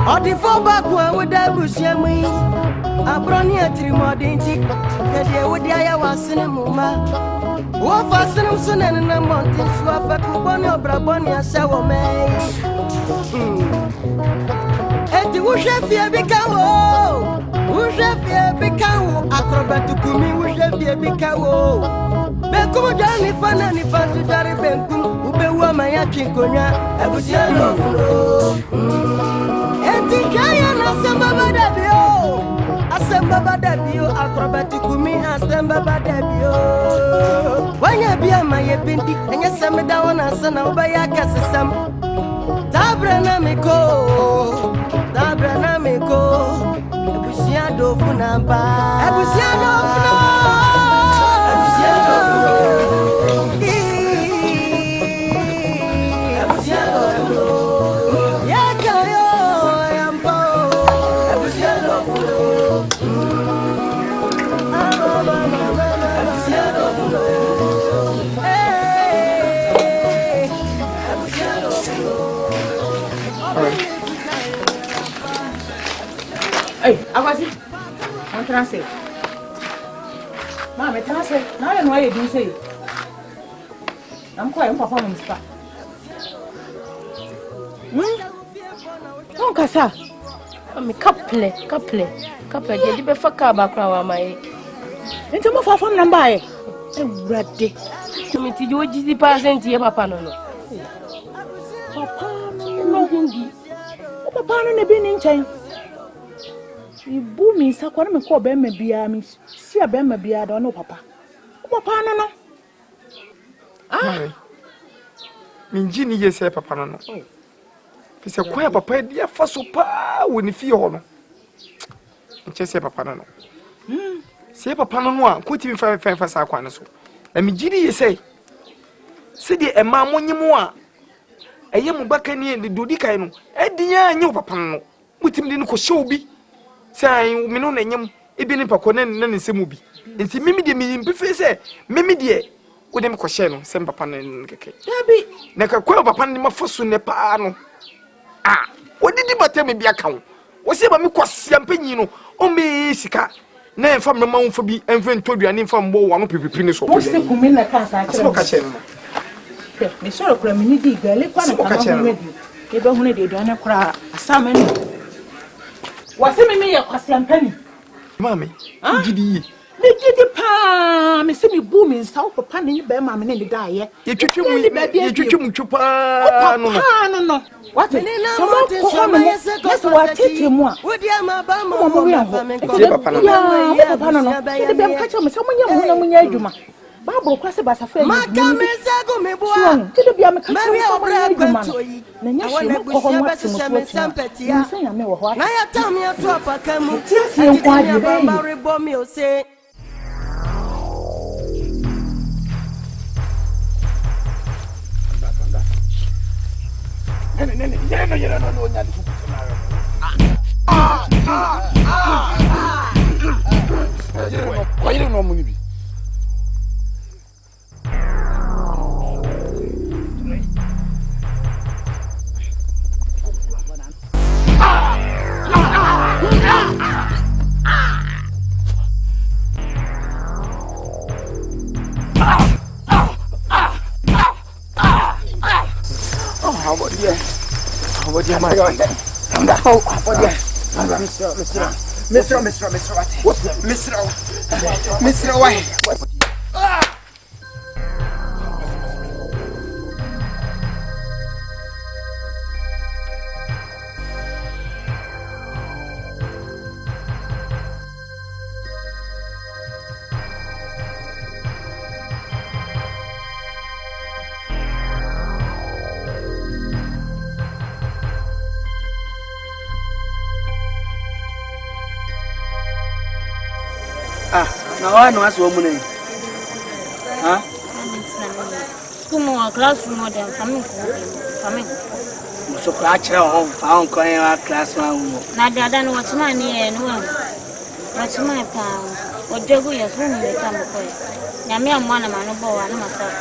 Odi for back one with Abusua me. Abroni atrimodinti. Kede wodi aya wasene muma. Wo fasene msone na montin swafa kuboni obraboni asawo me. Eti wushefie bikawo. Wushefie bikawo akrobatu kumi wushefie bikawo. Benkum jani fana ni fasu jari benkum ubewa mayaki konya Abusua Do Funu. Kaya na asamba badabio akrobati kumi asamba badabio wanya bia maye bindi enya sameda wona sana ubaya kasesam tabra na meko Abusua Do Funu ba Abusua Do Funu Abusua Do Funu Abusua Do Funu ya kayo Hey, Awasi, I'm trying to say. Mama, can I say? Now I know why you do say. I'm quite performing star. Don't kasa. I'm a couple. Did you be for car background, my? Into my phone number. I'm ready. To me, you would just present here, Papa. No. Papa, no, Hindi. Papa, no, been in time. You boom me, so I call Ben, maybe I miss. See a Ben, maybe I don't know, Papa. Papa, no. Ah, Minjini, yes, Papa, no. It's a queer papa, dear, for so pa when you feel honor. Just say Papa, no. Say Papa, no, quit him for Saquanaso. And Minjini, you say, Sidi and Mamma, you more. A young Bacani and the Dudicano, Edia, you Papa, with him didn't show be. Say, we know name, even in Paconen, none is a movie. And see, Mimi, the mean, say, Mimi, dear, with them Coshano, send Papa and Keke. Debbie, Naka Quab upon him for soon, Nepano. Ah, what did you tell me be account? Was ever me quas champagne, o me sika? Name from the mount for be and friend told you an infant bow, one people finish. What's the Kumina Casa? Smoke a chain. Miss Sorocram, you need to live on a chain. You don't need to do a cry. A salmon. What's the me a champagne? Mammy, did he? Did the palm, Miss Simi booming south of Panny Bear, Mammy, and the die. You treat you with the baby. No. What is it? That's what I teach him. What do you have? Bible kwase basa fe Makamezago meboa. Tide bia meka Maria Obragwato yi. Na nya hwe ko ho Sempetia. Na ya tam ya to apaka mu. Tie nkwa de ba rebo mi o se. How about my God? Mr. White. Now I know as woman. Huh? School classroom more than coming. So catch her home, found calling our class one. Now, I don't know what's my near and one. What's my town? What Jago is room they come away. Now, me and one of my noble and myself.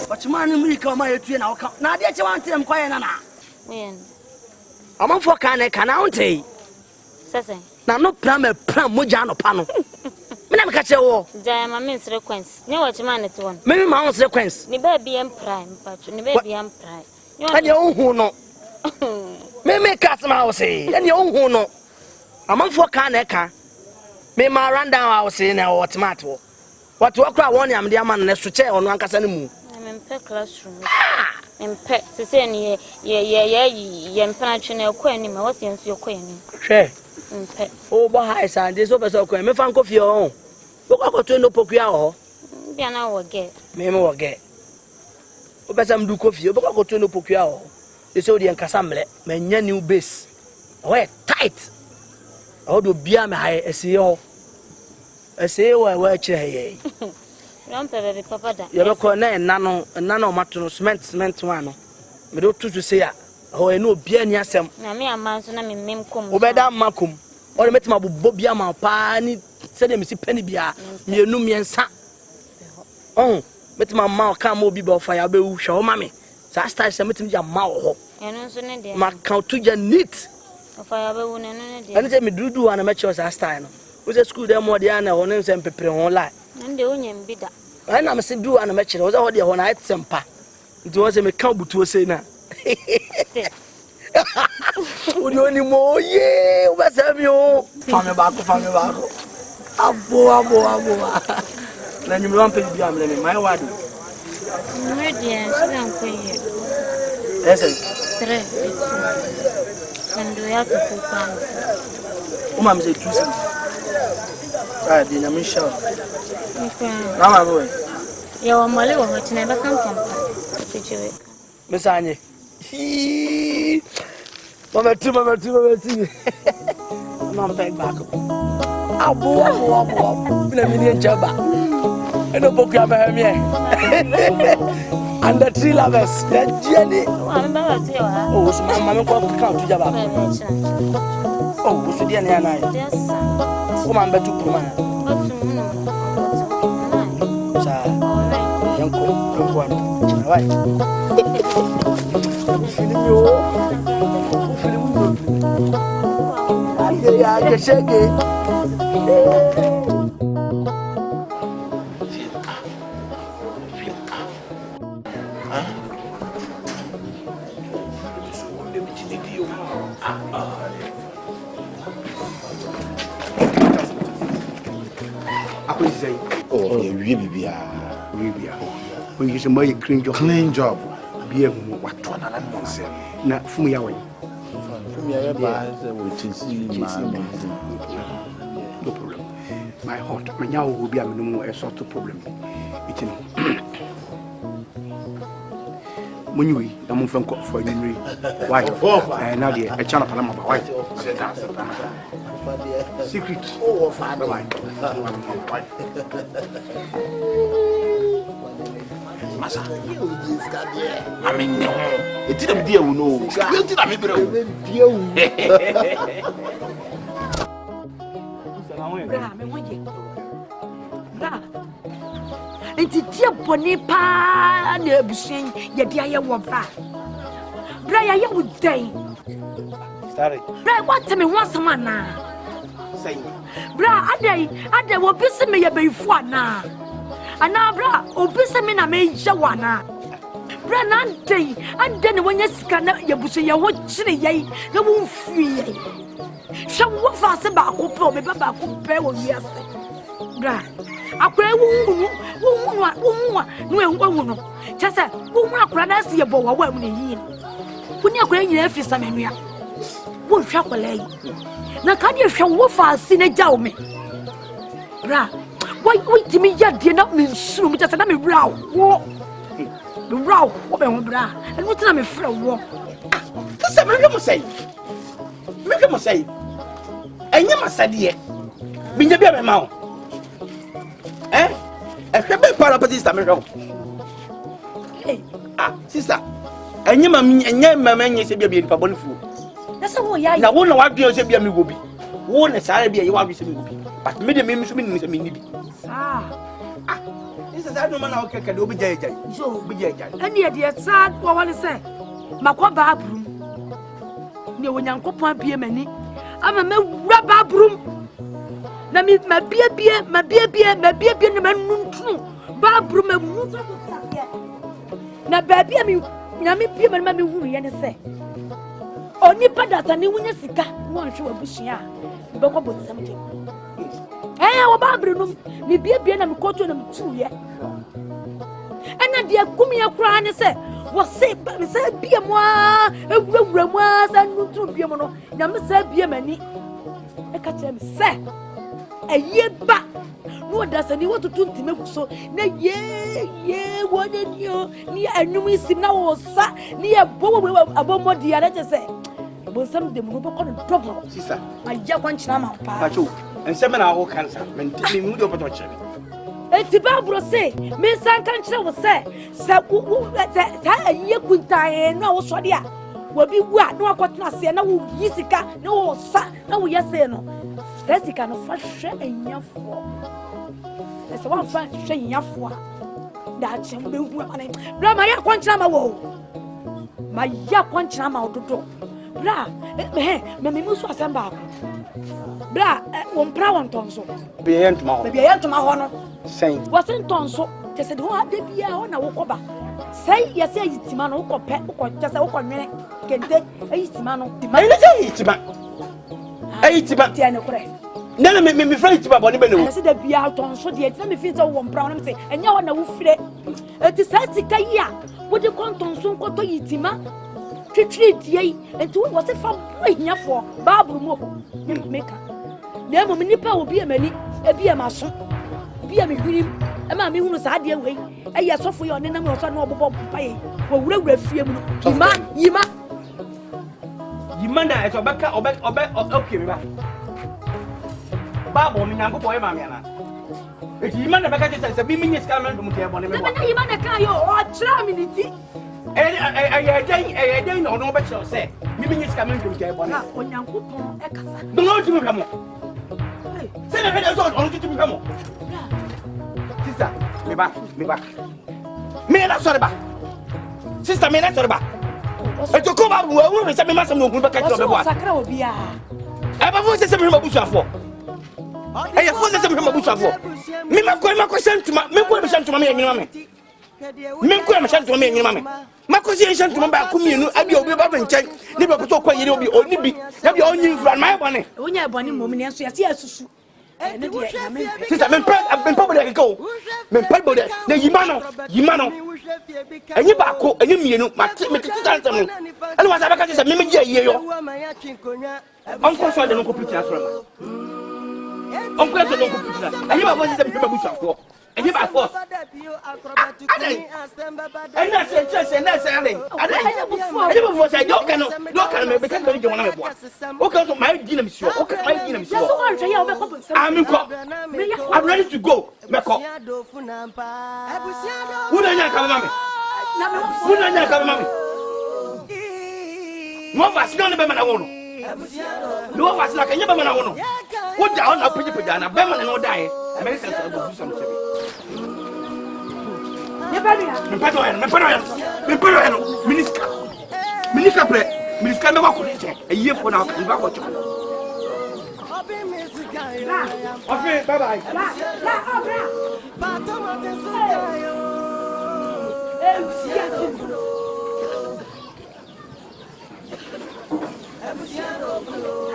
What's my name? We come my train. I'll come. Now, that's one thing I'm quiet. When? I'm on for can I Sassy. Now, no pram Mujano panel. I'm catch a war. Diana means sequence. You know what man it's one. Maybe my own sequence. The baby and prime, but the baby and prime. And your own who know. Maybe customer I will say, and your own who know. I'm on for can I may my run down I was saying now what's matter. What work I want I'm the man next to chair on one castle. I'm in pet classroom. In pet to say, yeah, pension queen, what's your queen? Share. Oh, boy, son, this over so quick. Me fan coffee on. Look, I got to no pokia. Biana will get. Memo will get. But some do coffee, but I got to no pokia. The Saudi and Cassamble, my new base. Where tight. I do be my high SEO. SEO, I watch here. Don't pay papa that. You have a nano, matron, cement one. Me do to say, oh, I know Biania Sam. Now, me a man, so I'm in Mimcom. Obeda Macum. Or met my Bobia, my pani, said him, see penny beer, me no me and sa. Oh, met my mouth come be by fire, be show mammy. So I started submitting your mouth. And also, my count to your neat. If I ever won any And tell me, do and a match was last time. Was a school there more than on names and pepper on lie. and the onion bidder. And I'm saying, do and a match was all the one I had some pa. It was a count to say now. Would you any more? Yeah, what's up, you? Family back. Abo. Then you want to be a my word. Ready, and sit down for you. Listen, and we have to put on. Mama said, two cents. I didn't mean shout. Okay. Now, my boy. Your molly will never come from Miss Annie. Mama, two. Mama, back. Abo. Let me in Jabba. And no book of him. And the three lovers, that Jenny. Oh, so my mamma can't count to Jabba. Oh, so dear, and I. Yes, sir. Come on, better to man. Sir, young one. Right. I just shake it. Oh, we when you say my clean job, be a what one and one say. Now, from your way. No problem. My heart, when you will be a minimum a sort of problem. It's when you I'm from for you. Why? And now, dear, a channel Panama white. Secret. Oh, father, white. I mean, it didn't deal with no. You did a Enti tie boni pa na ebusen ye dia ye wo bra. Bra ya ye wo dai. Sorry. Bra what me want some na. Say. Bra adai wo bisi me ye befu ana. Ana bra obisi me na me je wana. Bra na ande ne wonya sika na ye busen ye ho kire ye na wo mfiri ye. Hwe wo fa se ba ko pe me ba ko pe wo wiase. Bra akura wu no enwa no chese wu akura na se ye bo wa mu ne yi wu ni akura nyina afi samanua wo hwa kwala yi na ka de hwa wo fa si na jaw me bra wo timi ya de na me nsuru mu chese na me bra wo be ho bra enu tina me frɛ wo Kasa me hwe mo sei enye masade ye binya bia me ma wo be para sister me hwe. Hey, Sister. Enye mama enye se bia nipa bonifu. that's what ya. Na wo na wadwe se bia me go bi. Wo na sare bia ye wadwe se me go bi. But me de me so me ni se me ni bi. Sister that no man na okay kede obi jai. So, obi jai. ani e de sad wo wale se. Makwa baabrum. Ne wonyankopon abie mani. Ama me wura baabrum. Na mi mabie ne manuntunu. Baabrum emu so so. Na baabia mi nyame bie mani ma me huru ye ne se. Oni padata ni wunya sika no anhwe wabushia. Mbekọ bonsam de. Wo baabrum mi bie na mi koto na mi tuye. Ana de akumia kura ne se wo se bie mo a ewurawura mo a sa nutu bie mo no nyame se bie mani e ka tell me se eye ba no da se ni wotutu ntime kuso na ye wone ni anum isim na wo sa ni e bo abomodi ya na se bonsam de mu bo ko no double Sister aya kwanchina ma pa Pacho enseme na wo cancer me mu de opato chere. Eti Bible say, me san kan kire wo say ta aye kuntan na wo so de a wo bi wu a na akotena se na wo yisika na wo sa na wo yese no sika no fa hwe anyafo ese wa fa hwe anyafo da chem be hu amane bra ma ya kwankyina ma wo ma ya kwankyina ma ododo bra me musu asamba bra wo mpra won tonso Be yentuma ho. be yentuma ho no Sen. Wasn't so, just said, what did be on a walkover? Say, yes, it's Timano, just a walk on me, can take a Timano. None make me afraid to my body. I said, that be out on so yet, let me feel so one brown and say, and you want to flip. It is a year. What you want on so go to Yitima? To treat ye, and to was a fun way for Babu Moko, maker. Never Minipa will be a many, a be a mason. Be a me him, and mammy who was idea way. A yes, so for your name was no bob pay. Well, we're free. Yima. Yimanda is a backer or back or okay. Babu, me now go for Mamma. If Yimanda back says a beaming is coming from here, Yimanda Kayo or Charminity. A day no better say. Miming is coming from here. When young coupon, do not to become. Say the head on to become. Sister, me back. Me not sorry back. Sister, me not sorry back. I took over who is a master no good back to the water. I have a system of Abusua for. I have a system of Abusua for. Me, my question to my question to me and your mammy. Me, question to me and your mammy. My question to my back, you I be over and check. Never put up you be only be. Have your own new friend, my bonnet. When you're born in moment, yes. Sister, I've been probably go. Men Bible there, Yimano. And you back, and you know, my answer. And was I said, Mimmy, Uncle saw the local picture from Uncle said, local picture. And you was the people for. And you back forth. And that's it, just and that's ending. I never was I don't can because I don't want to. Okay, my dinner, sure. Okay, my dinner, I'm ready to go. Meko. Who don't you come, mommy? Who don't you come, mommy? No, that's not the man I want. No, that's like a young man I want. What down, I'll put you down. A beman and no die. Americans will do something. Minister, never could check a year for now. Okay, bye bye.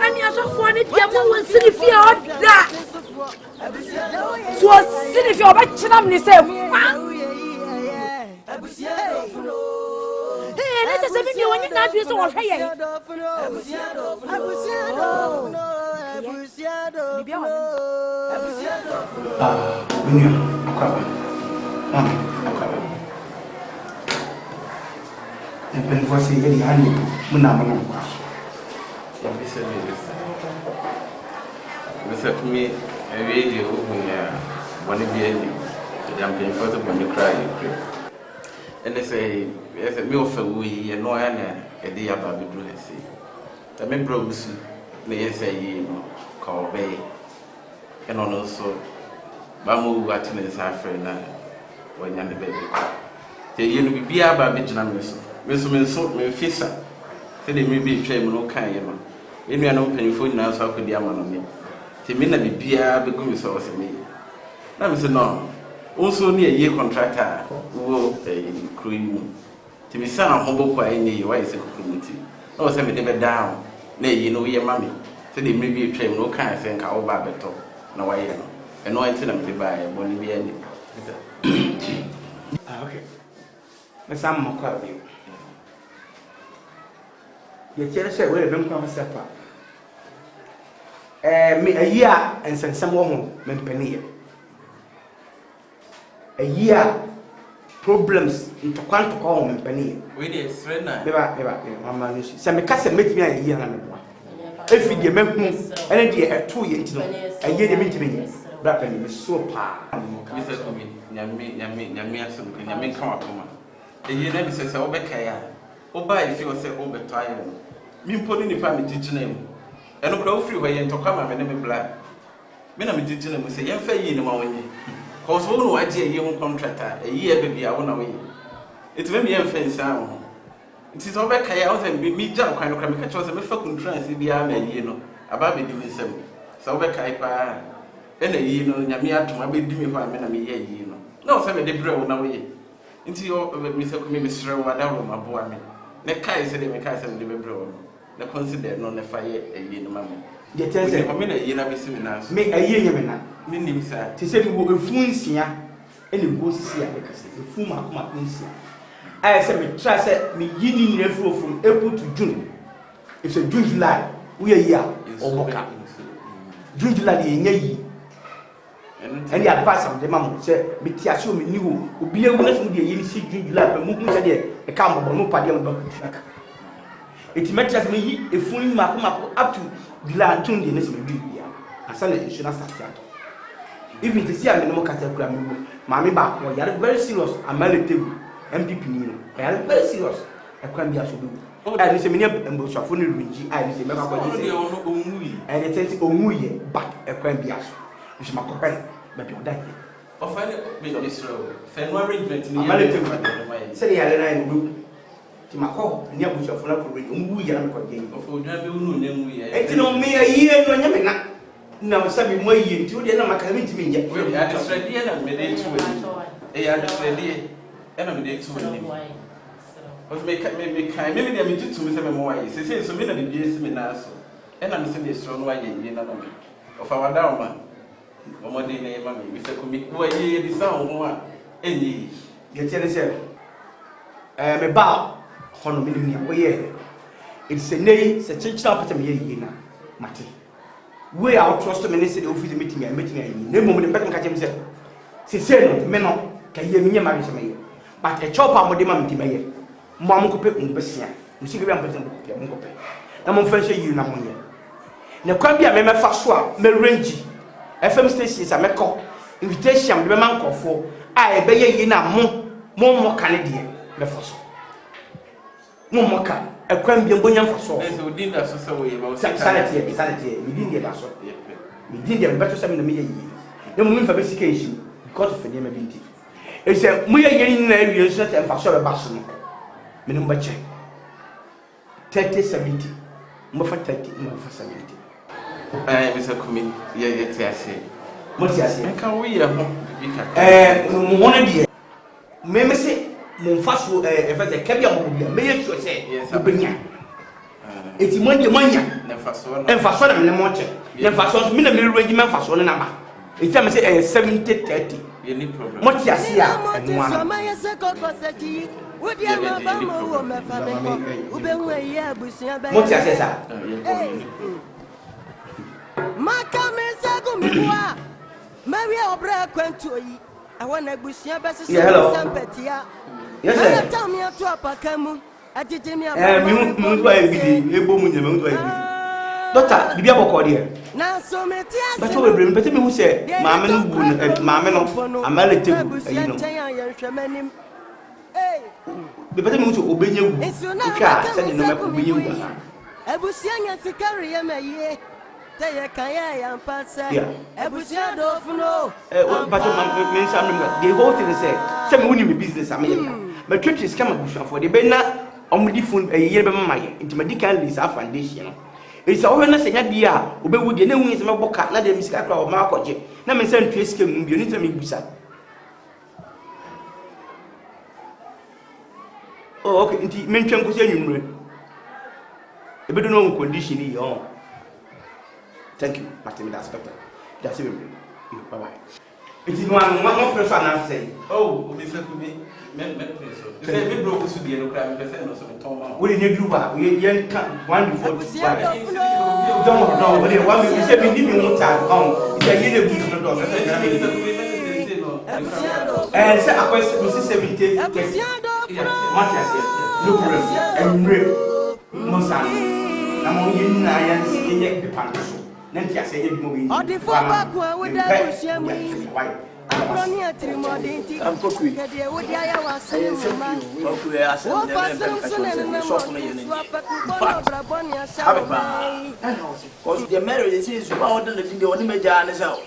And you're so funny, you're silly if you're that. So, silly if you're back to them, say, hey, let us have you when you're not using or hey. And for saying very honey, Munama. Mr. Me, a radio, one of the I'm paying for the money cry. And they say, as a meal for we and no one a day about the blue sea. The members may say, call bay. And also, Bamu watching his half friend when you're the baby. The year be about Benjamin. Miss me fissa. Say they may be trained no kind. If you are not paying for now, so could the amount of me. The minute be beer, be good source of me. Now, Mr. No. Also near a year contractor who a cream. To be son of humble for any why is a community. No, send me never down. Nay, you know your mammy. Say they may be a train no kind of thing, I'll buy better. No, I know. And no incident to buy when you be any. Okay. Miss Am Mocka, you. Your chair said, well, don't come separate. Me a year and send some woman, men penny. A year problems into quantum call men penny. We did, Serena. Never, Mamma. Some cousin met me a year and a one. If you give me and a 2 years, a year meet me. Rapping is so pa. Mr. Comin, Yamiasum, and Yamin come up. A year never says, oh, Becca. Oh, by if you were say, oh, but tired. Me putting the family teaching name. And no crowd free way and to come up and never black. Men I'm teaching them, say, young fair in the morning. Cause one idea, young contractor, a year baby, I won't away. It may be a fence sound. It is over Kayas and me jump kind of crammy catch was a fucking trance in the army, you know, about me doing some. So over Kaipa. And a year, no, Yamia to my baby, me for a man, you know. No, some of the bread on away. Into your Mr. Mr. Wadam, my boy. The Kai said, the Kai said, the bread. The consider non the fire a year, mamma. Yet, tells a minute, you never see me now. Make a year, meaning, sir, to say we will influence here and you go see because the full mark means. I said, me trust me, yin in from April to June. It's a June, July, we are here or walk up. June, July, ye. And the advice of the mamma said, Betty assume me knew, would be able to be a June, July, but moving a camel, no party on the it matters me a full mark up to the land tuned in this movie. I said, it should not start. Even to see a minimum category, Mammy back, you are very serious, a melody, MPP, I am very serious. I can't be a should do. I was a minute and bush of funny ringy, I was a member of the and it says, oh, we, but a can't be a which my company, but you're dying. Of any minister, Fenway, say, I will. My call, near which of love for we are not getting before we are. No, me a year, no, Yamina. Now, some way into the number coming to me yet. We are just ready and made it to a ready and I made it to what make kind, maybe they mean to some more. They say so many years, Minaso, and I'm saying a strong way in of our down. One day, name, Mr. Commit, where ye the sound more any. Get yourself. A bow. It's a name, it's a church up at me, Matty. We are trust minister of the meeting and meeting a no moment better catch himself. Sincerely, men can hear me marry me. But a chopper would demand to me. Mamma could pay on Bessia, and see the Ramp. I'm on French, you know. Now, come be a member for swap, Merengi. FM stations are make call. Invitation, the man call for. I obey ye now more Canadian, the first. No more can a crime be a for so. Within the society, within the last within the better 7 million. The moment for education, because of the name ability. It's a we are getting areas that and for sure a basin. Minimum check 30-70, more for 30, more for 70. I was a coming, yes, I say. What I say, can we have one idea? Maybe say. Mon fast if I say Kabia, may you say, yes, it's money, and fast one, and more check. Then fast one, minimum regiment fast one number. It's time I say 70-30. Any problem? What you see, and one. What you say, sir? Maria Obra went to eat. I want a bush, hello. Yes, sir. Tell me to a pacamu. I did me a able Doctor, the Bible called here. But you bring me who say, Mamma, I'm a little, you know. The better move to obey you. It's your car, sending no matter you. Abusua Sikari, my ye. Kaya and Passa. Abusua Do Funu. But the whole thing is some winning business. I mean, my church is coming for the Bena on the phone a year by my into medical is our foundation. It's all when I say, dear, obey with the new wings of my book, not the Miss Cacra or Marco J. Now, my son, please come, you need to make Busa. Oh, okay, indeed, mention Kusan. A better known condition in your own. Thank you, Martin. That's better. That's it. Bye bye. It is one more person I say. Oh, this is me. If we broke this to the crime, we need you back. We can't one before the fire. No, we want to say we need more time. It's a year of and say a question, Mrs. 70. What I said, look, and real. Monsan. I'm only 9 years in the pants. Then I say, or the four back with the Abusua. I'm cooking. Because the marriage is about the only major and out.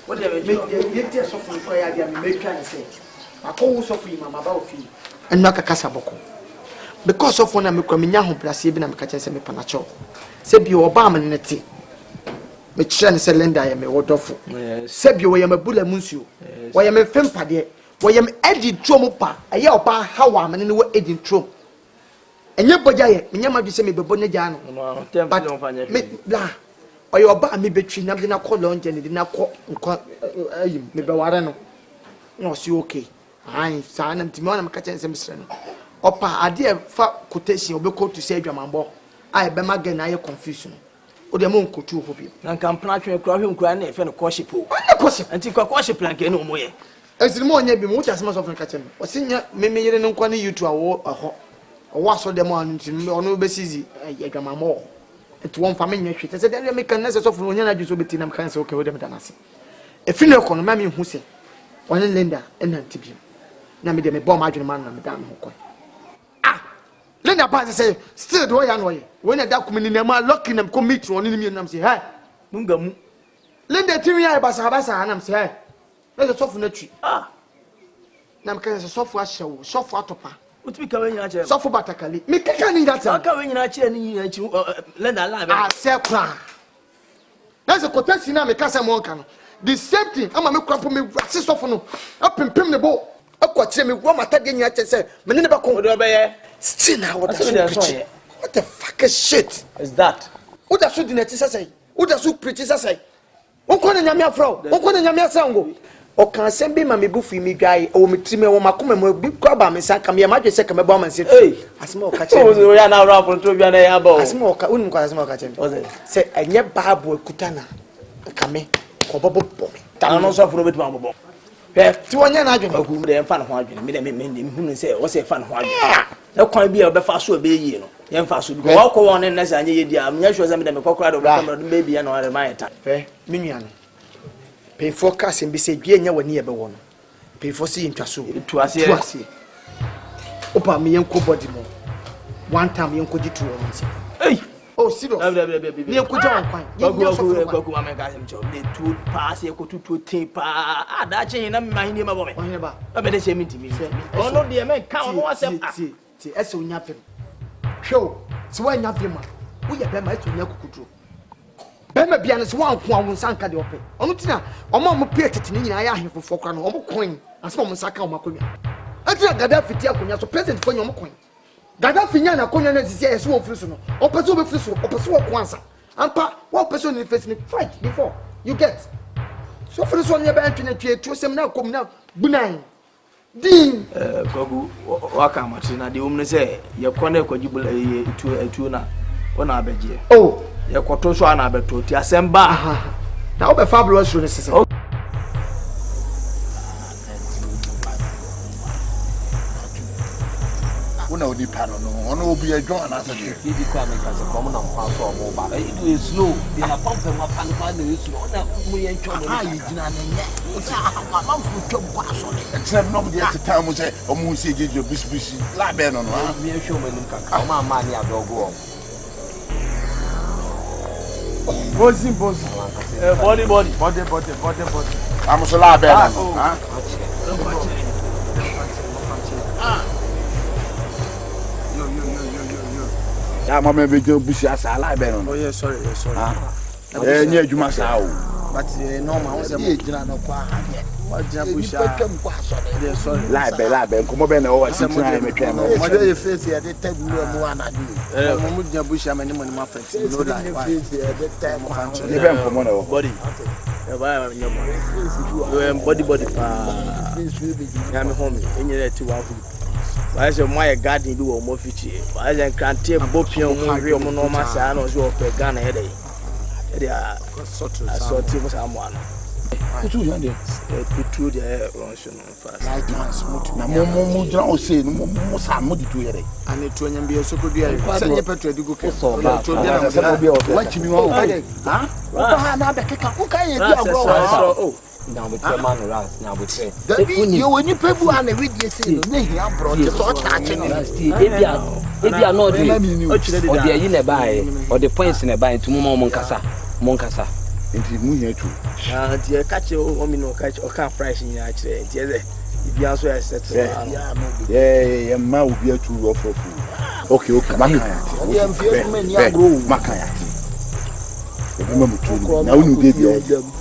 What they make tears of fire, I may try and say. I call Sophie, Mamma Baufi, and Naka Casaboko. Because of one I'm coming young, plus even I'm catching some panacho. Said you Obama Netty. Which chance lender I am a waterful. Sebio, I am a bullet monsieur. Why am a fempa, why am Eddie Tromopa, a yaopa, how am in the way Eddie Trom. And your boy, Yama, you say me, Bonajano. But, blah, or your bar me between them, did not call lunch and did not call me, Bawarano. No, see, okay. I sign them to me, I'm catching some son. Opa, I dear fat quotation, will go to say your mambo. I be my again, I confusion. O de mon kotu hobi na kan plan twen kra hwe nkra na efe no koshipo onye koship anti kwa koship plan ke no mo ye ezimo onye bi mo uta sema so fun ka chem o sinya meme yere no nkwa na YouTube awo ho o waso de mo anu nti ono be sizi adwama mo enti won fa me nhwe te se de me kan na se so fun onye na dwuso beti na kan se okay o de me danase efi no kono ma me hu se onye lenda ena ntibi na me de me bom adwene man na me dan ho ko Linda Paz say, still do I know when a document in them are locking them commit on him and say, hey, Mungamu. Linda Timia Basabasa and I'm say, there's a soft tree. Ah, Namka is a software show, software topper. What we coming at soft batakali? Make that I'm coming at you, Linda Lab. I say, that's a quotation. I'm a Casamoncan. The same thing, I'm a make up for me, sister for no, up in Pim the boat. Up what me, what my tagging at say, Manina Baco. Still now, what the fuck is shit is that? What does you say? What does you preach say? What can you from? What can you say? O can send me my buffy me guy or me trim or my come big crab and say, come here, my second bomb and say, hey, a small catch. We are now around to be an able. A small catch. Say, I never babu kutana. Come, Cobobo. Down also for a bit more. To one year, I don't know they fan of me say, what's a fan of no can be a befast will be, you know. Young fast would walk on and as I need you. I'm not sure I'm a cockroach of baby and all my time. Minion. Pay forecast and be said, Genia were near one. Pay for seeing to us here. Opa me young body more. One time young could you two once. Hey! Oh, see, you could go and two pass, you could to tape. Ah, that chain, I'm minding my woman. I better say me to me. Oh, no, dear man, count what's up. See, as soon as show, so why not him? We have been my to Yakutu. Bema Bianas one sanka the open. Omutina, or Mamma Piet in I am for 4 crown or coin, and small Saka Macunia. I think Gaddafi Tiakunia, so present for your coin. Gaddafi Yana Conan is a small fusion, or pursue a fusion, or pursue a Kwanzaa. And pa, one person in facing fight before you get. So for this one, you're entering to some now come now, benign. Dean, Gogu, Wakamartina, the woman say, your corner could you believe to a tuna on our bed. Oh, your quattro and aberto, Tiasemba. Now, the fabulous necessary. Una body panel no ono obi adwan na say e di kwa me ka se ko mo na mpa so mo ba e do slow e na pump ma pan pa na e slow na mo ye ntwa mo yi gina na nye ma fu twom kwa so ne except no dey at time say omo si jeje bisbisi la be no no mi e show mo nim kaka o ma ni adogo o Bozi. Body. I'm so la be na. Ya mama be jo busi asa la be no. Oh yeah, sorry. Nye adwuma sa o. But normal, what's the gina no kwa ha. What jabushi? Yeah, sorry. La be nkomo be na o wasi tina me twa no. Mo dey face here dey tell me mo anadu. Mo jabushi amani mo ma friends. No lie. Ye be nkomo na o. Body. Body pa. Ya me home. Enye ti wa hu. Why is my garden do o mo fichi? Why is krante bopion mo hwe mo no ma sa na o so pe Ghana he dey. They are sorting was amwana. Kutu yande kutu dey ronso no fast. Like transport. Na mo jira o say mo sa mo di to yere. Ani to nyam bi so ko bia. Say nye petrol di go ke. To bia na say bia o. Watch me o. Ha? O ha na be keka. O ka ye bia bro. Oh. Now we tell man ras now we say. You when you people and we dey say no na hia bro. Just so touch no. Ebia no dey. O dey yi na buy. O dey points na buy to mo nkasa. Enti mu hia tu. Enti e ka che o mi no ka che o ka price ni a che. Enti e bia so e set. Yeah, ma obi atu ofofu. Okay, maka ya. O am fie me ni agro. Maka ya. Remember me too. Na unu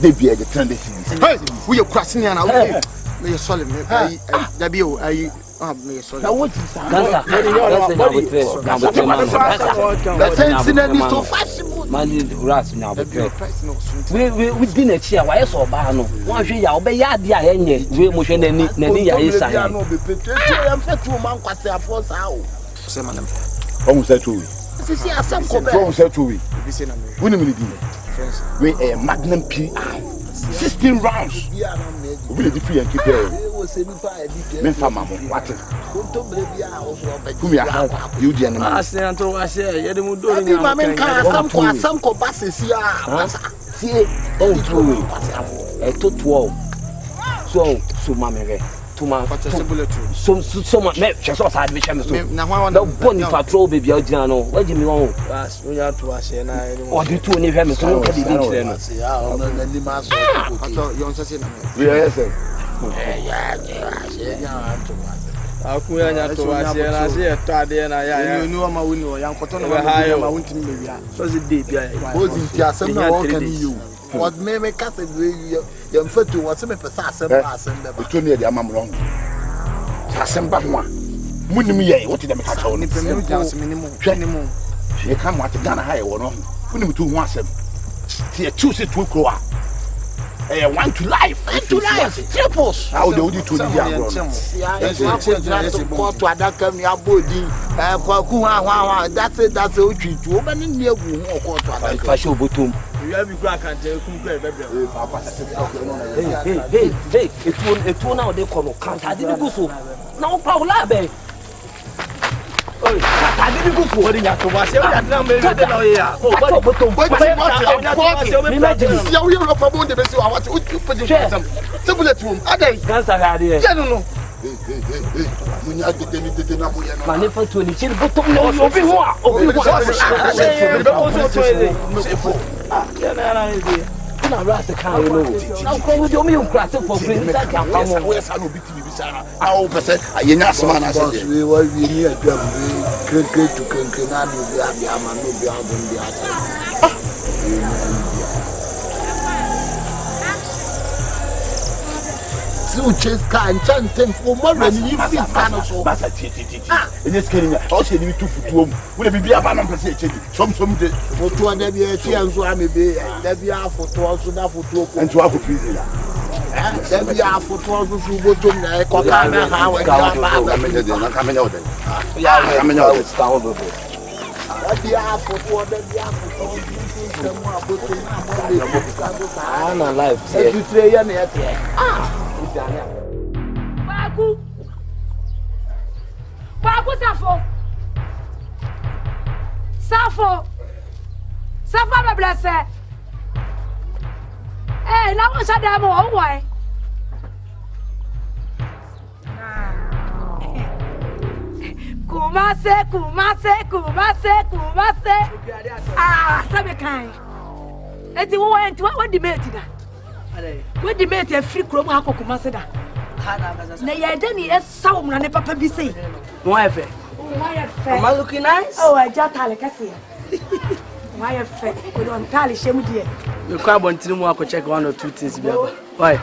baby e dey trend this. Hey, we are crossing here now. Me sorry me. Da bi o ayi me sorry. Na what is that? That's incident so fast. Man ras now we din a chia why so ba no won hwe ya obe ya ade a yenye we mo hwe nani ya isa ya no be petrol am fetu man kwase afo sa o say manam o say to we sisi asam ko be o say to we be say na me woni me di we a magnum PI 16 rounds we dey free and keep there me fama mo what Kumia, you the animal. I say unto I say, you don't do it. Some ko passes here. See, oh, true. I told 12. So, mamere. To my so much. Just so sad, which I'm so. Now, no bonny patrol, baby, Algiano. What do you mean? We have to say, or do 2 and have so much. Akuya nya to wase na se eto ade na ya ni o ma woni o yan koto no ma wonti me wia so se dey bia o zinti asem na o kan you what me kase we ya mfatu wo se me pesa asem ba to ne dey amamro asem ba ho a munim ye wo ti dem ka chawo ni pem ni asem ni mu hwe ni mu e ka mo ate Ghana ha ye wo no munim to ho asem ti e choose to kro a one to life triples how do you to the agro to adaka mi abodi kwaku ha that's it otwitu obani ni egu ho ko to adaka fa she obotom you have go akante kum kra bebe hey etu na o de ko no kanta de go so na o pa o la be oi kanta de go so odi nya to ba se o ya na me de na o ya o ba obotom me imagine si o you for bon de be si wa what you put some bullet room adai cancer ga de ya no munya de na mo ya no ma ne fa to ni chiri botom no obi ho a obi ho be ko so to ya na ni na ras kan you know now come do me class for green that can come we sa no biti bi sa na o pese ayenya asma na se we wa wi ni adam we keke to keke na do bi abia ma no bi abon bi ata so chase can chanting for more than you see can so basa ti enye skeninya o se ni tu futuom we be bia ba na pese eche som de foto na bia ti anzo amebe da bia foto so da foto ko ento akọ prison da bia foto so su botom na e ko ka na ha wa ja ba me de na kamenya o de ya kamenya o sta o do da bia foto so mu abotom na mo le na life e tu tre ya na ya tre Kwaku Safo, Safo me bless. Eh, now what's that demo? Oh, why? Kumase. Ah, sabe kind. Eti wo enti what debate da? What debate e free krom ha Kumase da. Na ye de ni esaw mra ne papa bi sei. Why fair? Am I looking nice? Oh, I just tell kase. Why fair? We don't tell shemu die. You come on tinu mu akọ check one or two things bi aba. Why?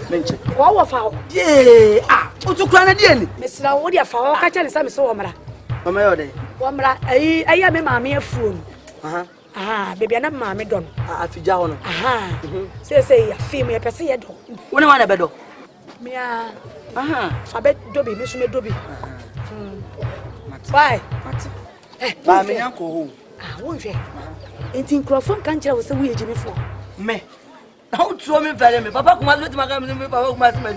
Menche. Wo wo fa. Yeah. Ah, utukura na die ni. Mesra wo dia fa wo ka chale sa me so wo mra. Mama yo dey. Wo mra ayi me maame afuru. Aha, baby na maame don. Afija ho no. Aha. Say ya film ya pese ye do. Woni wa na be do. Me a. Aha. Fa be dobi, me so me dobi. Why? Mati. Ba me nyanko ho. Wo hwe. Enti nkrofon kan kire wo se wo ye jimi fo. Me. How to me very me. Papa Kumase wetin maka me papa Kumase me.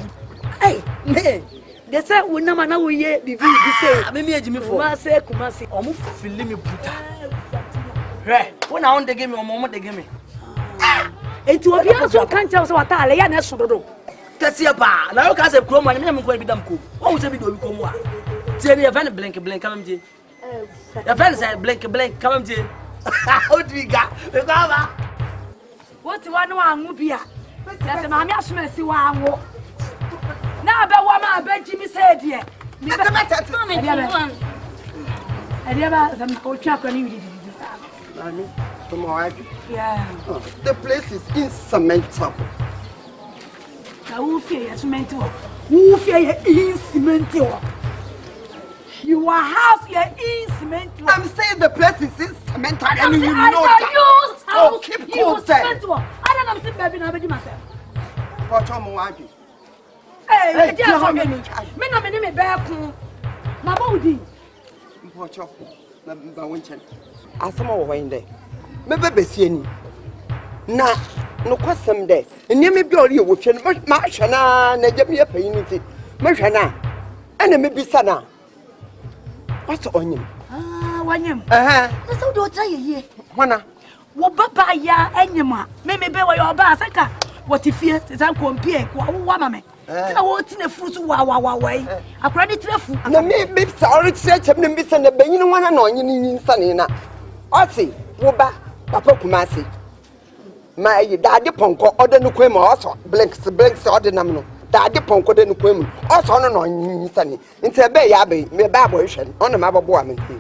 Hey, me. They say we na mana wo ye bibi bi say. Me me ejimi fo. Kumase. Omo fili me puta. Re, when I want to give me omo de give me. Enti obi aso kan kire wo se wata ale ya na so dodo. Kesi pa. Na yo ka se kro mo me ko bi dam ko. Wo se bi do bi ko mu a. Tie me event blink come je. Event say blink come je. How do we ga? We go ba. What you want to angu bia? Yes, mammy assume si wa angu. Na be wa ma be Jimmy said here. Mommy, Adiaba some culture can you yeah. The place is insurmountable. Who fear cement? Who fear in cement? Your house here is cement. I'm saying the place is insurmountable and you know that. Oh, keep cool, sir. I don't know baby now, myself. For Tom Wadi. Hey, me no me back. Na body. For Chop, na winchen. Asama wo hwan dey. Me bebesi ani. Na no kwasem dey. Enya me bi ori e wo hwe no ma hwe na gya me yapayin nti. Me hwe na. Ana me bisa na. What's on him? Ah, wanyem. That's how do try ye. Wana. Wo baba ya enyema. Me be wo your ba saka. What if you say compare wo mama. Tina wo tina fruit wa akura ni trefu. Na me sorry chem na bisa na banyin wana na onye ni nsane na. Ose wo ba papa Kumase. Ma yi daade ponko oda no kwem oso blinks oda nam no. Daade ponko de no kwem. Oso no na onye nsane. Nti ebe ya be me ba bo hwe. Ono ma bobo am nti.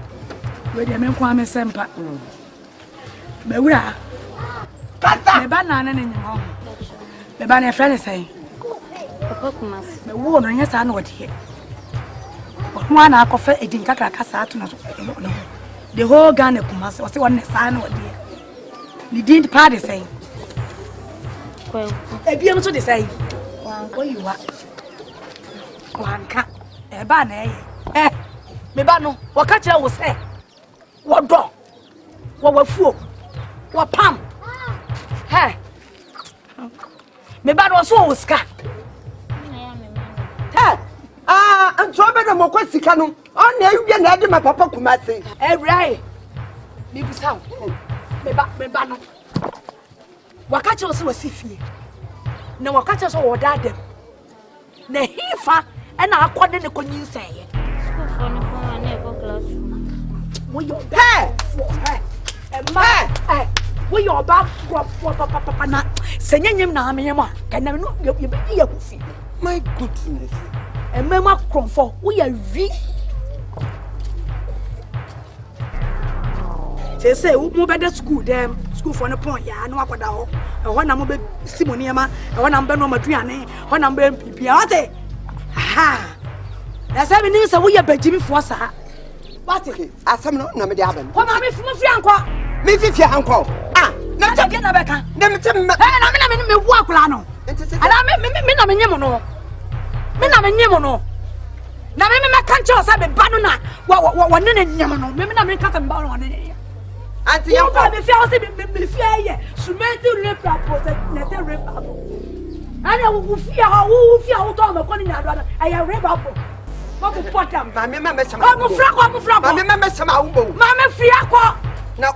We de me kwa me sempa. Me wura. Kasa. Me ba na na nyima. Me ba na friend say. Papa Kumase. Me wo no nya sa na odi he. Ho na akofa edin kakra kasa ato na so. The whole Ghana Kumase. O say one sa na odi he. Ni din party say. Well, e bia no so de say. Wan you wa. Kwanka. E ba na e. Me ba no. Wo ka kire wo say. Wo do. Wo wafuo. Wo pam. Hey. Me ba no so wo ska. Hey. Antro be na mokwa sika no. On na ewie na de ma papa Kumase. Right. Me bisa. Me ba no. Wakache wo so wasifie. Na wakache so wo dadem. Na hifa e na akode ne konyinseye. school for no phone na go classroom. Wo yo hey. Wo yo ba papa na senyanyem na amenyem a kana no ye be ya kufi. My goodness. Emema kromfo wo ya wi. Say mo be the school dem school for no point ya no akoda ho. Ho na mo be simoniema, ho na mbe no maduane, ho na mbe bibia. What? Aha. Na say me ni say wo ya bajimi fo sa. What? Asam no na me de aben. Ko ma me fi anko. Me fi anko. Na je na be kan. Na me tem. Na me wu akula no. Ala me na me nyemo no. Me na me nyemo no. Na me kan cho say be ba no na. Wo ne nyemo no. Me na me ka say be ba no ne. Auntie, you can't be fair. Me fear. Sumeti rape protect. Nete rape abo. Ani wo fear how wo fear how to me koni na do. I rape abo. Babu potam. Mami mama sama. Babu frako. Mami mama sama ubo. Mama fiako. Now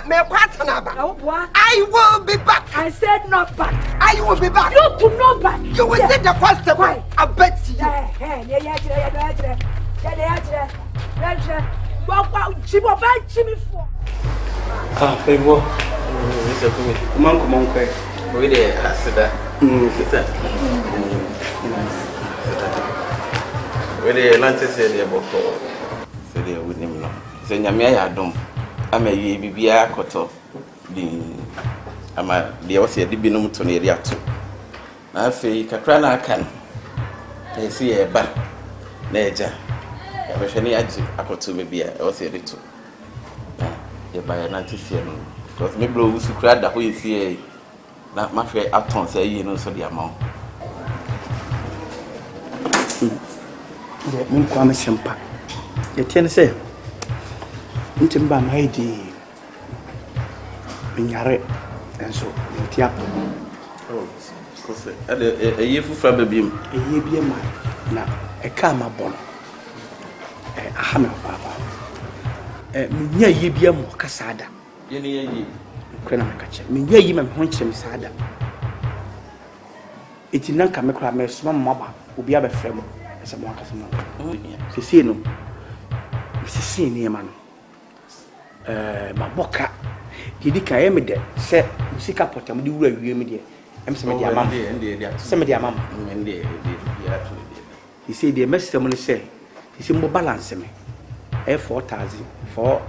me kwata na ba. What? I will be back. I said not back. I will be back. You to no back. You will say the question. I bet you. Yeah. Chibo ba chimi for. Ah, pebo. Mr. Kumi. Come on. We dey asida. Sister. We dey lunch say dey boko. Say dey with him no. Say nyame ya dom. Ama yi bibia akoto. Ama dey o say dey binom to na eri ato. Na afei kakra na aka no. Na esi e ba. Na eja. Ya be hwene agi akoto me bia o say dey to. Ya ba ya na tisi no. Because me bro usu kra da ho esi e. Na ma hwe aton say yi no so dey amount. De mun kwa me sempa. Ye tiene se. Ntimba mai di. Binyare. Enso, ntia. Oh, kose. Ade ye fufra babiem. Ye bie ma na e ka ma bon. Aha me papa. Minya ye bie mo kasada. Ye ne ye. Kwena me kache. Minya ye ma me ho nkyem sada. Eti nanka me kra me soma maba obi abefrɛ mo. Ese mo akasa mo. Sisi no. Sisi ne ma no. Maboka. Didi ka yeme de se musika potam di wura wie me de. Em se me de amam. Se me de amam. Ndie ya to de. Sisi de mesem no se. Sisi mo balance me. 4,000 for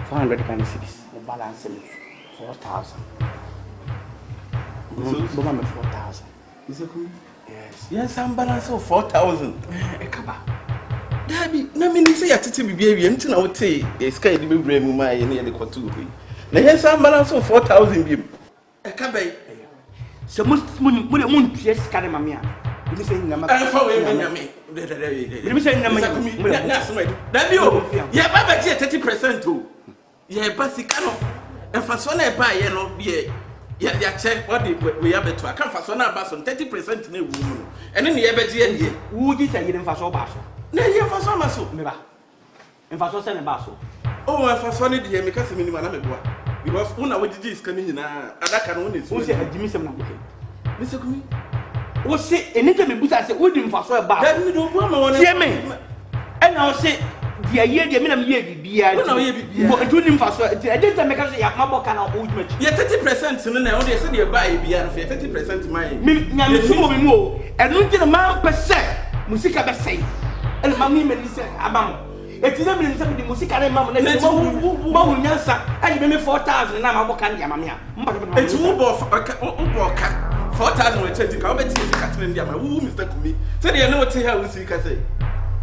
406. Mo balance me 4,000. Mo ma me 4,000. Is it cool? Yes. Yes, some balance of 4,000. Ekaba. Dabi, na me say ya tete bibia wie nti na wo te e sky de bebre mu ma ye ne de kwato hui. Na yes, some balance of 4,000 biem. Ekaba. Se mo ntue sika de mame a. Bi se nyama. Fa we nyame. Bi se nyama. Na so me. Dabi o. Ye ba ba tie 30% o. Ye ba sika no. E fa so na e ba ye no ye. Ya check what we have to account for so na ba so 30% na ewu mu no. Ene ne ye be die die. Wo gi ta yire mfa so ba so. Na ye fa so ma so. Me ba. Mfa so se ne ba so. Oh, fa so ne die me ka se minima na me boa. Because una we didi iska ni nyina adaka no ne so. Wo se adimi sem na go ke. Me se kumi. Wo se enike me buta se wo di mfa so ba. Da mi do boa ma wona. Tie me. Ena wo se dia ye dia me na me ye bibia. Wo na wo ye bibia. Bo ntu ni mfa so. E dey time me ka so ya maboka na o djuma chi. Ye 30% no na wo dey se dey buy bibia no 30% mai. Me nyame sumo me mu o. Enu nti na man pese musika be sei. Ele mami me ni se abam. Etina me ni se di musika na mam na ti mo nyansa. Ayi me 4,000 na maboka na mama a. Mba Eti wo bo ka 4,000 we change ka wo beti sika tene ndi ama wo Mr. Kumi. Se dey na wo te ha wo sika sei.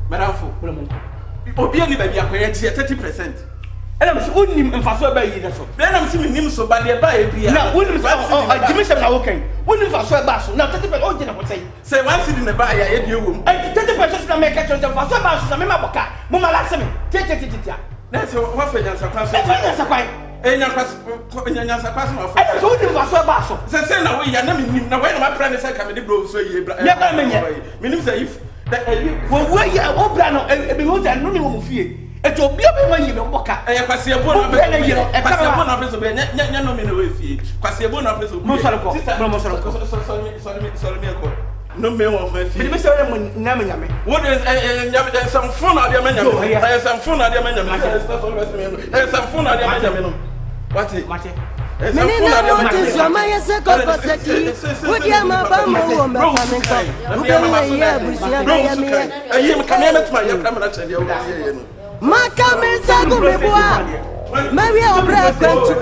Madamfo, wo mo. Obi ani ba bia kwere tie 30%. Ela me se unim mfaso ba yi na so. Be na me se nim so ba de ba e bia. Na unim so adimi sem na wo kan. Unim mfaso ba so. Na 30% o gina ko sei. Say one city na ba ya ye die wo mu. 30% na make chance mfaso ba so na me maboka. Mo mala se me. Titia. Na se wa fa nyansa kwa so. E fa nyansa kwa. Nyansa kwa so ma fa. E so unim mfaso ba so. Se na we ya na me nim na we na ma plan se ka me de bro so ye bra. Ya ba me nya. Me nim say if wo ya obra no e be ho ja no ne wo mu fie. Eto obi obi wan yi me mboka. E kwase ebo na be. Kwase ebo na be so be nya no me na we fie. Kwase ebo na be so. Mo soro ko. Mo soro ko. Sorry me ko. No me wo ma fie. Me se we na me nyame. Wo de nyame some phone na de ma nyame. Some phone na de ma nyame. Some phone na de ma nyame no. What? Menina monte soma yese kokoseti. Udia mabama wo mefamenko. Ube ye abusia na ya me. Ayi kame metuma ya kame na chede wo ye no. Maka mensa go meboa. Maria obra kwantu.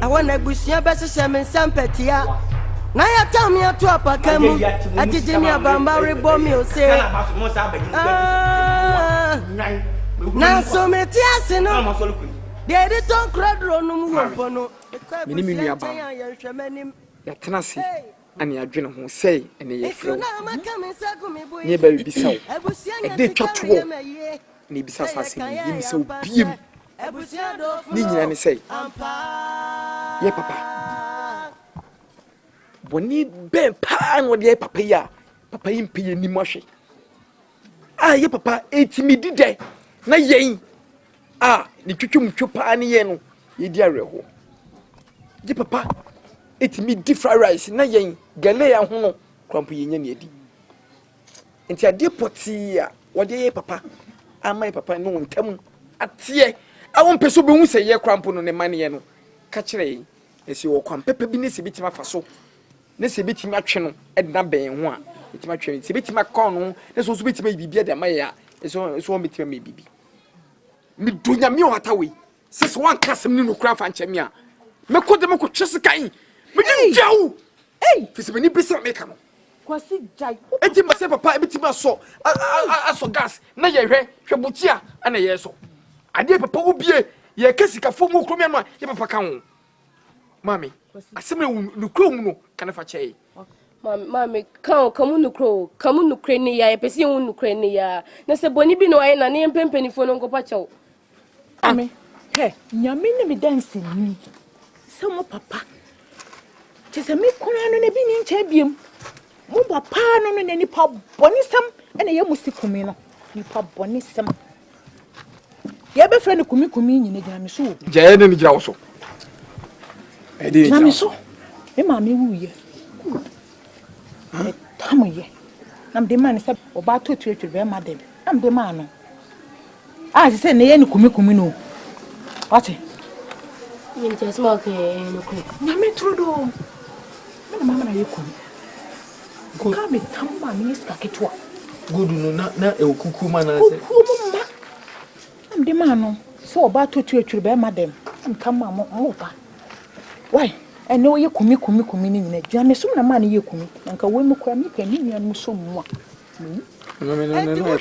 Awona abusia besese mensa mpatia. Na ya tam ya to apakamu. Atije mi abamba rebo mi o se. Na so meti ase no. De ton kradro no mu wompo no. Mini mi nuaba ya tena se ani adwene ho sei ene ye fro ni ba bisa e de twatwo ni bisa sase ni yim se obiem ni nyina ne sei ye papa boni ben pa no de papa ya papa yim pe ni mohwe ye papa etimi dide na yen ni twetwum twopa ne yen no ye di areho ye papa etimi di fried rice na yen gale ya ho no krampo yenya ne edi enti ade poti a wode ye papa ama papa no ntam atie awon peso be hu se ye krampo no ne mane ye no ka kire esi wo kwam pepe bi ne se bitima fa so ne se bitima atwe no e na ben ho a bitima atwe se bitima kon no ne so bitima bibia de maye a so bitima me bibi mi dunya mi o hatawe se so wan kasem ni no kra fa nchemi a me ko de me ko twese kan me di jawu fisi be ni bisa me ka no kwasi jai enti ma se papa e bitima so aso gas na ye hwe butia ana ye so ade papa obie ye kasika fo mu kromia no ye papa kan ho mami asemre no krom no kana fa chei mami kamu nukre ni ya pesi hu nukre ni ya na se boni bi no aye na ne pempeni fo no ngopa chew ame he nyame ne me dance ni se mo papa che se me kura no ne bi ni nche biem mo papa no no ne nipa boni sam ene ye musikumi no nipa boni sam ye be fra ne kumi nyine gina me so jaye ne ni gira wo so na me so e ma me wuye tamoye nam de man se oba to tuetwe be ma dem nam de man no se ne ye ni kumi no wate yin je small ke no ko na me trudo me mama na ye kumi ko ka me tamma mi ska ketwa godu no na e okuku ma na se kuku nam de man no so oba to tuetwe be ma dem nam tamma mo ba why ene wo ye kumi ni nyina dwa me sum na ma ne ye kumi nka wo mu kwa mi ka ni nua no so mu a no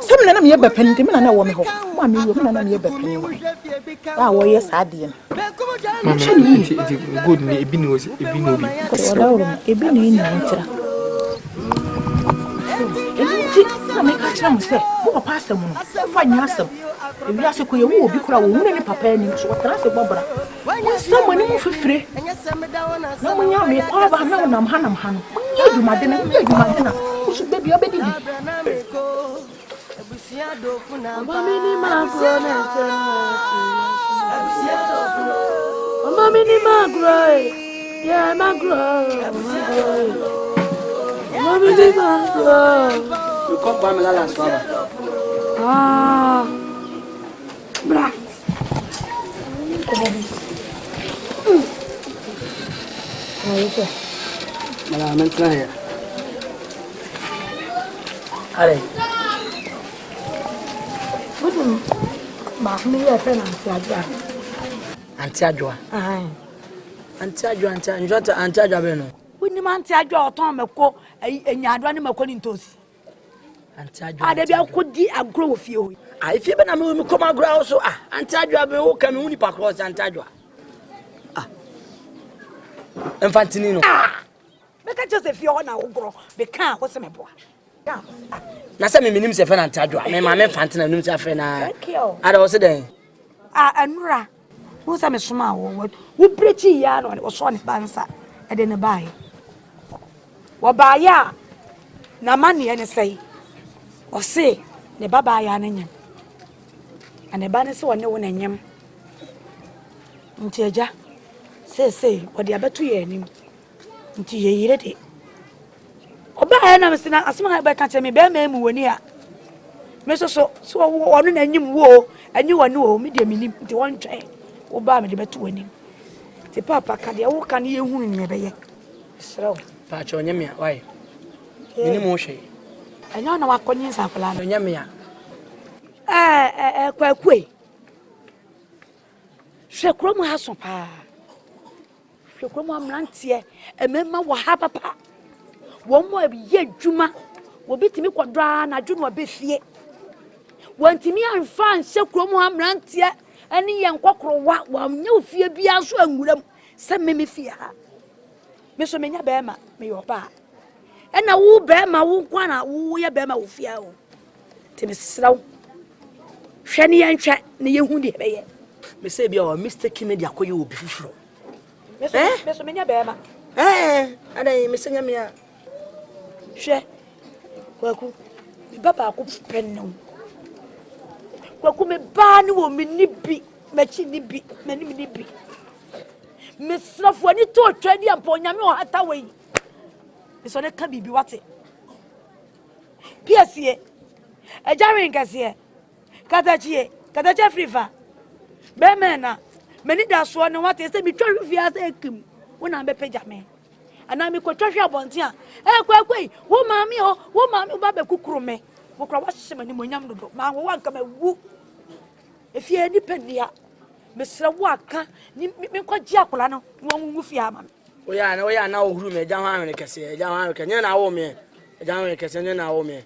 sam na me ye bepani de me na wo me ho ma me wo me na me ye bepani wo wo ye sa de no mama ti good ni ebi ni obi ko da wo ebi ni ni ntira enti na me ka kira mo se wo papa asem no fa nya asem ebi ase ko ye wo obi kura wo mu ne papa ni so tra se bobra sama ni mu fefire na mo nya me kwa ba na nam hanam hanu nya dwumade na so baby obedi bi Abusua Do Funu mama ni magro na Abusua Do Funu mama ni magro ya magro mama ni magro you come by me la swaba bra Ayo malah mentah ya ale budum ma mi ye fe na anti adwa anti adwa be no woni ma anti adwa oton meko enya adwa ne meko ni ntosi anti adwa ade bia kodi agro wo fie ho ai fie be na me come agro so anti adwa be wo ka me uni pa cross anti adwa infantini no me ka Joseph fie ho na wo gro be kan ho se me boa na se me minim se fe na anti adwa me ma me infantina num se fe na ada wo se den anura wo sa me soma wo brechi ya no wo so ne bansa e de ne bae wo baaya na mane ne sei o se ne baba ya na nyam ane ba ne se wo ne wo na nyam nti eja se wo de abetu ye anim nti ye yire de oba ya na me se na asema ba ka che me be ma mu woni a me so wo no na nyim wo anyi wo no me de minim nti won twa wo ba me de betu anim ti papa ka de wo ka ne ye hunu ne be ye srew pa cho nyam ya wai minim wo hwe anya na wakonyin sa kwala no nyam ya kwakwe hwekro mu ha so pa hwekro mu amrantie emema wo ha papa wo mo ye dwuma wo bitimi kodra na dwunu obefie wantimi anfa nse kro mu amrantie eni ye nkokro wa nya ofie bia so anwuram se meme fie ha me so menya be ma me yo ba ena wo be ma wo kwa na wo ye be ma wo fie ho timi sraw hwani ye ntwa ne ye hu de be ye me say bia o mistake me de akoye obi fufuro me so menya be ma ada me senya me a hwe kwaku baba ko penno kwaku me ba ne wo me ni bi machi ni bi mani me ni bi me srafo ani to twadi ampo nyame o hata wei me so ne ka bibi wate piesie ejare nkase katachi frifa be mena mani da so ne wate se mi twahwe fi asa ekim wona be peja me ana mi ko twahwe abonte a kwakwe wo maami wo ba be kukuru me wo kra wa hye mani monyam dodo ma wo wanka ma wu efie ni pania mesra wo aka ni me kwaji akola no wo nwu fi ama o ya na wo huru me ja ho anwe kese ja ho anwe kese na wo me ja ho kese na wo me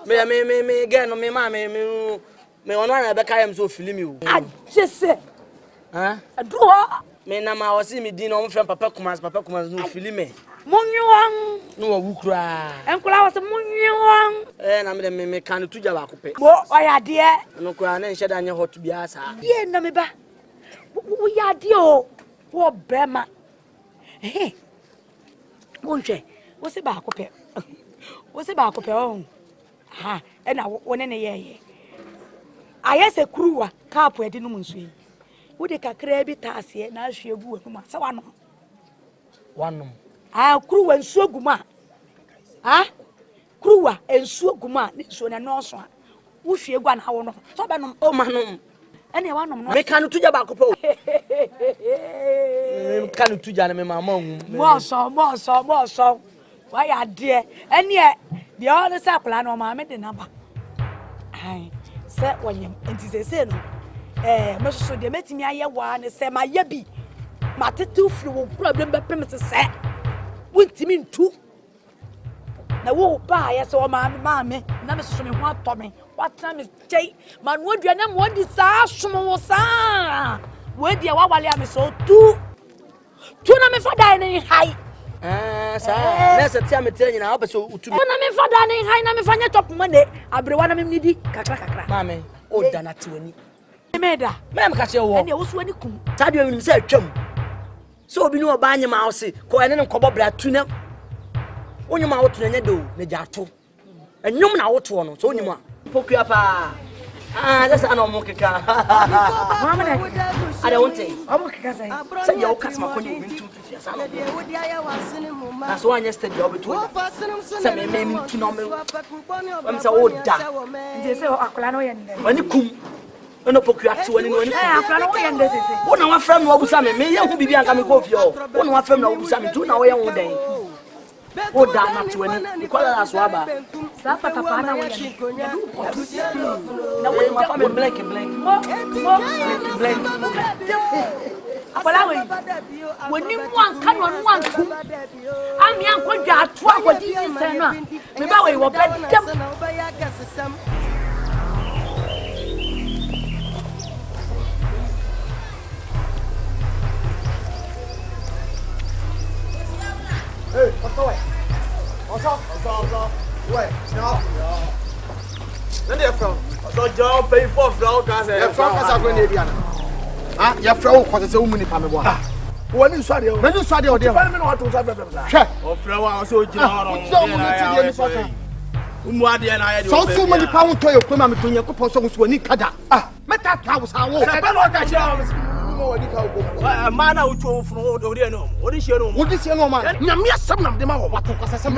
me ge no me ma me ono na be kayem so filimi o ajese aduo me na ma wo si me din no mo frem papa kumas no filimi munyon no wo wukura enkola wo se munyon na me kan tuja ba kope bo oya de no kura na nhye da nye hot bia sa ye na me ba wo ya de o wo brema wonhwe wo se ba kope o ha e na wo ne ye ayese kuruwa kapo edi no munsu wo de kakra bi taase na ahwe gu wanu ma se wanom kuruwa nsuo guma kuruwa nsuo guma ne nsuo na no so wo hwe gu na wo no so ba nom o manom ene wanom no me kan tuja ba kope o me kan tuja na me mama hu mo so wa ya de ene de all say akula no ma me de naba ai se wonyem enti se no me so de metimi aye wa ne se ma ye bi ma tetu firi wo problem be pem se se wontimi ntu na wo ba ya se o ma me na me so me ho atome watna me chei ma no aduane mo di sa som wo sa we dia wa wale am so tu na me fada ni hai sa na se tia me tia nyina obeso utumi na me fada ni hai na me fanya top money abrewa na me nidi kakra mame o dana tiwani meda me ka che wo ene wo so ani kum tadio mi se atwam so obi ni oba anya ma ose ko ene ne nkobo bra tu na onyuma wo tu na nya do na jato enwum na wo to no so onyuma pokua pa that's an omo keka mama na ada wonte omo keka sai say yo kasma ko ni mintu fi asa na so anya steady obeto say me tu no me am say o da nje say akola no ye ndɛ wani kum no pokua tu wani wani akola no ye ndɛ sese wo na wa frem no obusa me ye hu bibia nka me ko fi o wo na wa frem no obusa me tu na wo ye hu den o da na tu wani ko la so aba sa pata pa na wo ye na wo ma fa me blank akola we woni mu anka no no anku ami anko dwa ato akodi nsen no a me ba we wo bedam Hey, what's up? Wait, no. Where are you from? So John pay for flower cancer. You're from Casablanca. Ah, you're from Casablanca. Woman, come on. When you saw the When you saw the order, I don't know what to say. check. Oh, flower so John. So many pounds to your woman to your couple songs when you kada. Ah, Meta house, how man out from Odino. What is your name? would this young man? Namia some of them are what to say. Some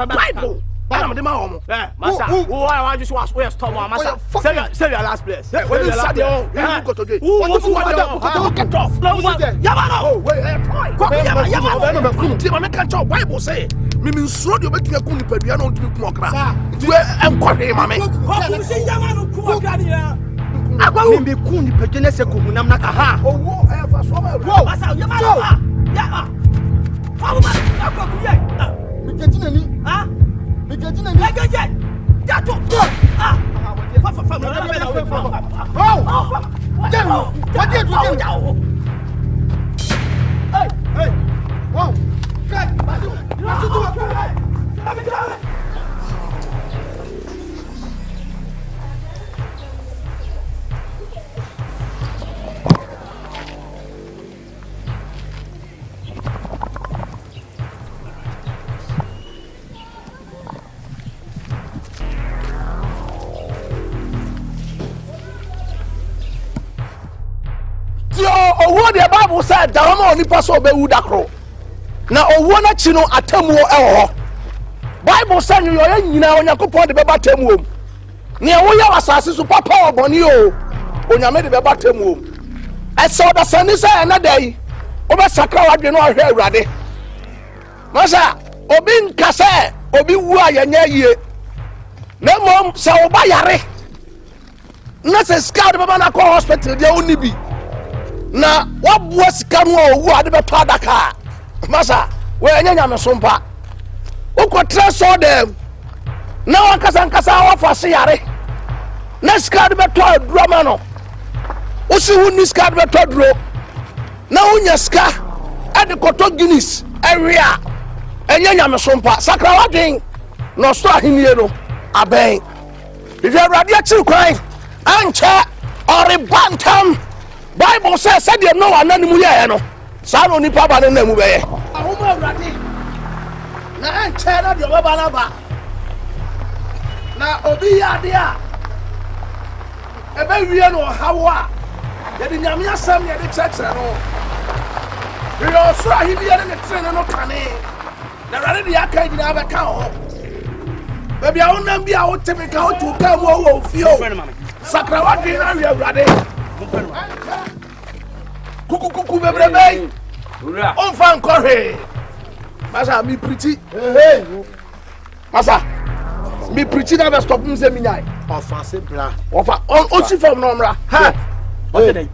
Bible. Bam them home. Massa, who I just was where Tom Massa. Say your last place. When you said you go to get. Who wants to get off? Yamano. Yamano. Yamano. Bible say. Mimi sro de obetumi akun nipadua na ondumi kumokra. Duwe enkwahwe mame. Ko say Yamano kumokra dia. Agwa mbe kun nipadua na se kohunam na aha. Owo e fa so ma. Wo. Massa Yamano. Ya. Fa ma. Akwa kuye. Mikejina ni. Ah. Mikejina ni. Egeje. Jato. Ah. Fa. Oh. What did you do? Hey. Wow. owuo de Bible said dawama onipa so obewu dakro na owuo na chi no atamuo ewo Bible said you yoye nyina Onyankopon de beba tamuo ne woya wasase so papa oboni o onyame de beba tamuo eso da sani say na dai oba sakra wadwe no ahwe awurade masa obi nkase obi wu ayanya yie na mom se oba yare na se scout baba na call hospital dia oni bi na wabua sika no owu ade beto adaka masa we anyanya me sompa ukotre so dem na wankasa nkasa wafase yare na scout beto adurama no usi wuni scout beto aduro na unya ska ade koto Guinness area anyanya me sompa sakra wadwen no sto ahenie no aben if you ready to cry ancha or bantam Bible says said you know ananimu ye no sa no nipa ba na mu be ye ahoma awrade na ancha na de baba na ba na obi ya de a ebe wie no hawa ye de nyame asam ye de chechre no yo so ahidi ye ne trene no kane na rade de aka gina ba ka ho baby a wonam bi a woteme ka wotu ka mo wo fio sakra wadwe na wi awrade kuku bebrebe on fan corre masa mi pretty masa mi pretty na be stop me say mi nyai ofa se bra ofa on si form no mra ha o te dey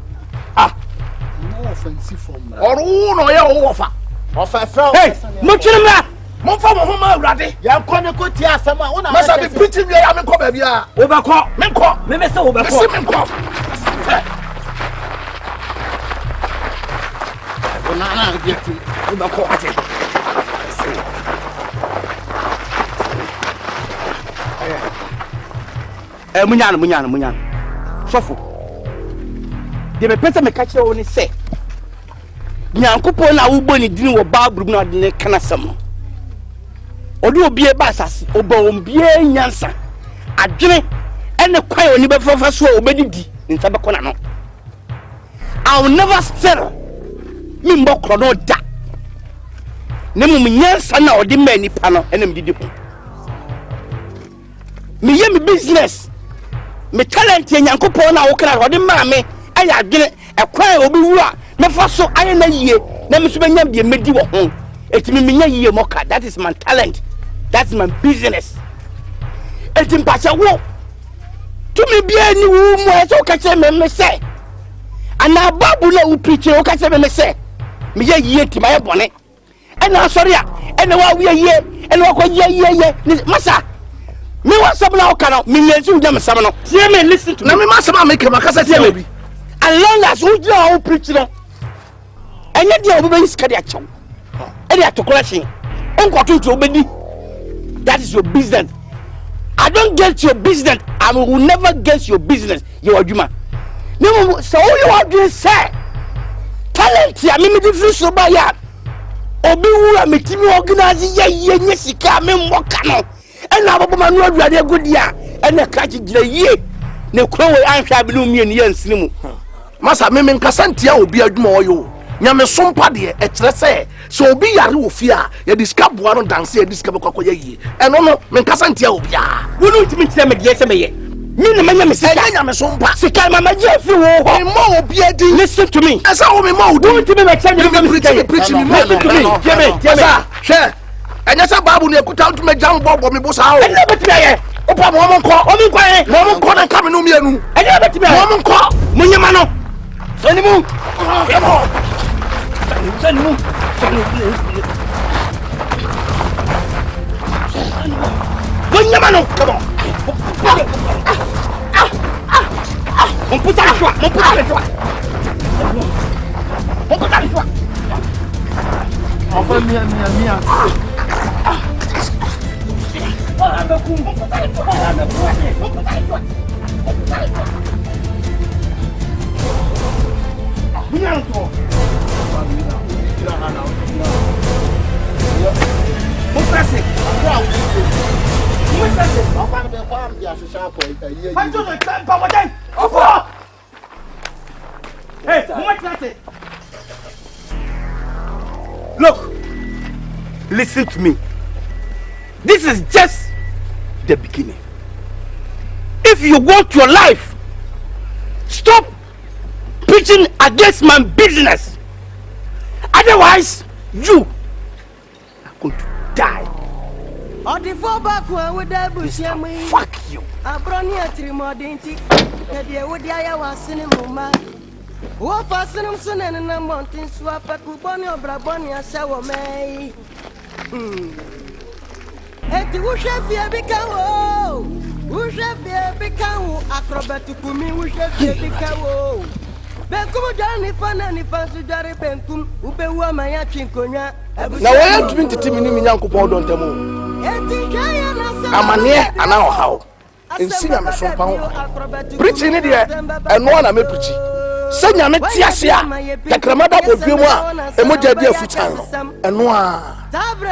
no offensive form oru no ye o ofa ofa hey mo twere mra mo fa mo homa awrade ya ko ne ko ti asem a wona masa mi pretty mi ya me ko ba bia o ba ko me ko me se o ba ko me ko na get o ba ko ate munyana sofo de me pese me ka kire woni se Nyankopon na wo boni dini wo Bible na de ne kana sam odu obie ba asase obo ombie nyansa adwene ene kwai oni be fafa so obedidi nta be kona no I will never settle me mbokro no da ne mum nyansa na odi ma nipa no ene mdidi ho me ye me business me talent ye Nyankopon na wo kana odi ma me aya adwene ekwai obi wu a me fa so aye na yie na me so benya bie medi wo ho etimi menya yie moka that is my talent. That's my business. Etim pacha wo. To me bia ni wo mo e so ka che me say. Ana babu na wo preach o ka che me say. Me ye yie ti ma ye bone. E na sorry a e na wa wi ye e na ko ye masa. Me wa sam na o kana me nyesu dem sam no. Tie me listen to me. Na me masam a make makasa tie me bi. As long as wo jira o preach no. Enye dia obi be iska dia chew. E dia to collection. Onko to obedi. That is your business. I don't get your business. I will never get your business. You are human. No, so you are doing say talent ya me different so ba ya. Obi wura metimi organize ye nyesika me mmoka no. E na babo manu aduade agodia. E na ka gire ye. Ne kro we anhwa bi no mie ne yansini mu. Masa me nkasa ntia obi adwuma oyo. Nyame sompa de e kire se so obi yare wo fia ye discard boa no dance ye discard kwakwa ye eno no me nkasa ntia obi a wonu ntimi tire me de se me ye me ne manya me sika nyame sompa sika mama je fi wo ho me mo obi adi listen to me asa wo me mo odi ntimi me change me preach me listen to me je me she enya sa babu ne kuta ntime jam bobo me bosa o enya betimi ye opa mo nko na kam no mienu enya betimi ye mo nko munyama no sani mu Send him. Go, Yamano, come on. On put that shot. On put that shot. On put that shot. Enfin, mia. Hey, Look, listen to me. This is just the beginning. If you want your life, stop preaching against my business. Otherwise, you are going to die. Fuck you. Wo fasinum sunen na mountain swafa kuboni obraboni asawo mai. Eti wo hwefie bikawo. Wo hwefie bikawo acrobat kumi wo hwefie bikawo. Benkum dani fana ni fansu jare benkum ubewu amaya twinkonya. Na wo yantumi ntimi ni nyankopon don tamo. Eti kaya na sa. Amane ana ohaw. Ensi na me so pa ho. Preaching ni de eno na me preaching. Senya me tiasia takramada bodwemu a emoja dia futan no eno a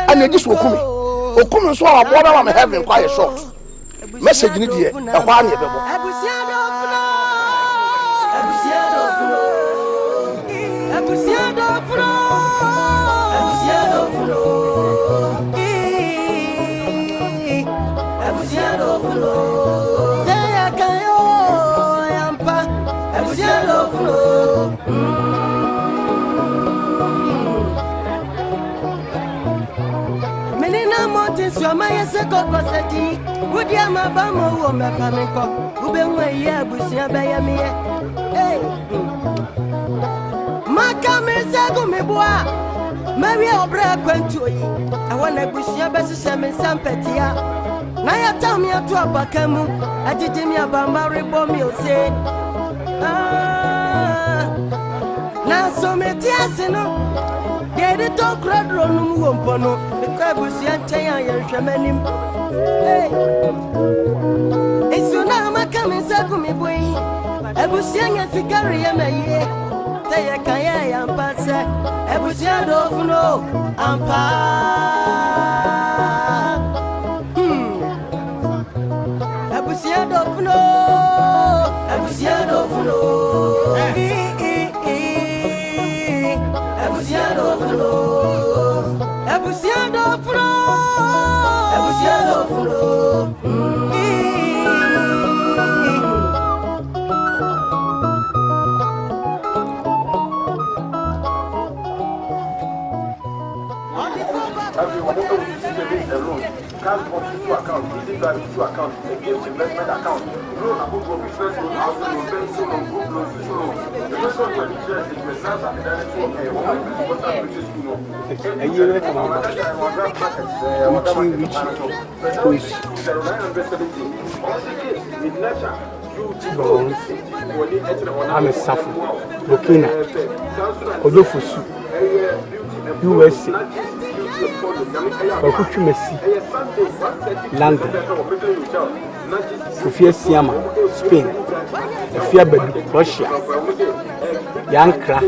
ana edi so okumi so a boda ma me heaven kwa short message ni de e kwa na ebebo Menina monte so my sekoko seti wodi amabamo wo mefamiko ube nwe ye abusia baya me eh maka me sego me boa mawie obra kwantu yi awona abusia besese me sampetia na ya tami atu abakamu ajije mi abamba rebo mi ose na so me tiasino Get it to crowd run wompono, the Kabusian Chaya Shamanim. Hey, it's so now my coming Sakumi boy. Abusian and Sicaria may Tayakaya and Passa, Abusua Do Funu, Ampa. Abusua Do Funu, Abusua Do Funu. Abusua Do Funu, Abusua Do Funu, Abusua Do Funu. Cash from two account, using that two account, against investment account, loan about for business loan, house loan, pension loan, group loan, social loan. The first one to share is the SARS and the network, one of the business school. A year later, I'm a Safu, Burkina, Odofusu, USA, Bakuchu Messi, London, Sofia Siama, Spain, Sofia Baby, Russia, Yankra,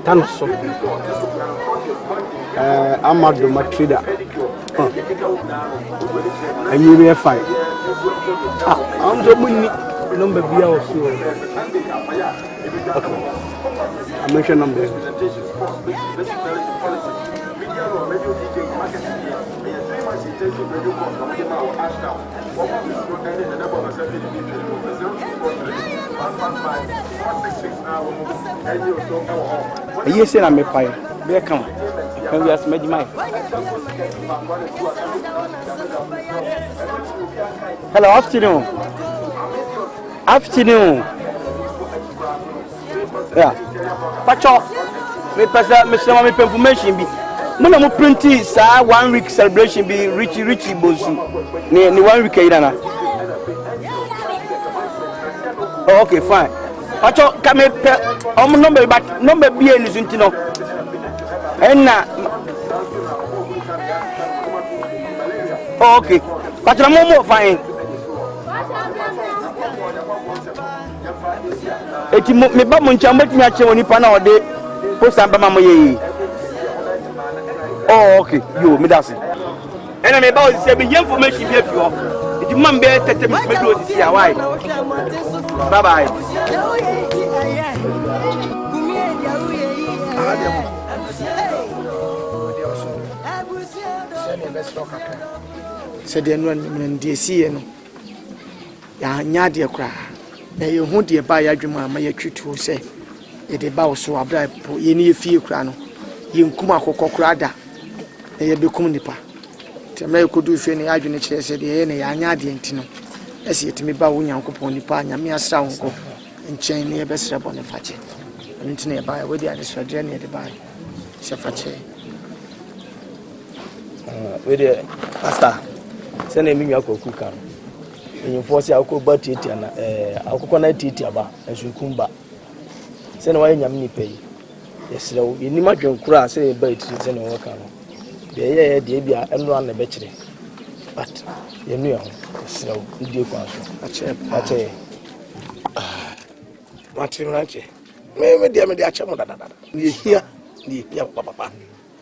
Tanoso, Amado Matrida, and you will find. I'm the money number B also. Okay, I mentioned number. You say I'm a fire. Be come. Can we ask me my? Hello, afternoon. Afternoon. Yeah. Pacho. Me pesa me sema me information bi. Muna mo printi sa 1 week celebration bi Richie Bozu. Ni 1 week ayina. Oh, okay, fine. Pacho kame pe number but number bi eni zuntino. Enna. Oh, okay. Pacho mo fine. Eti me ba mo ncha mo timi ache woni pa na ode post amba mamo ye. Oh, okay. Yo, me that's it. And I'm about to say me information be if you. Eti man be 30 minutes me do this here why. Bye bye. said the no dear see no. Ya nyade kra. Na ye hu de ba ya dwuma ma ya twitu se. Ye de ba wo so abra po ye ne ye fie kra no. Ye nkuma akokokra da. Na ye bekum nipa. Temna ye kodu fie ne ya dwene kire se de ye ne ya nyade ntino. Ese yetimi ba wo nyankopon nipa nyame asra wo nko. Nchen ne ye besra bone fache. Ntino ye ba ya we de adesradre ne ye de ba. Se fache. We de pastor. Se na emi nwa koku kan. Enyimfo se akọ titi na akọkọ na titi aba asunkumba. Se na wa nyam nipa yi. Yesra wo enim adwenkura se ba titi se na wo kan no. De ye bia eno an na be kire. But ye nu ya ho. Yesra wo ndie kwa so. Ache. Matimrache. Me de ache mo dada. Ye hia papa.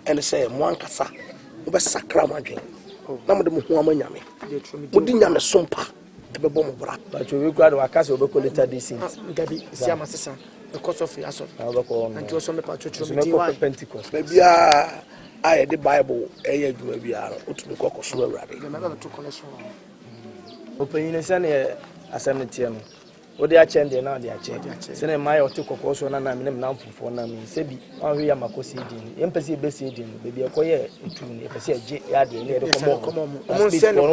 Ene se mo ankasa. Mo be sakra madwen. Na mo de mo ho amanyame. Mo di nyame sompa. Ebe bom bra. But we go to akase obeko later this thing. Gabi si amasesa because of aso. And also me patro me Pentecost. Maybe I the Bible eye adwuma bia otumi kokoso awurade. Me na to connection. Open in say na asem tie no. Wo de ache ndie na de ache. Se na mai ote kokoso na na me na mfofo na me se bi anhwe ya makosi din. Yempese be se din bebi ekoye etu ne yempese age ya de ne de komo. Mo se no.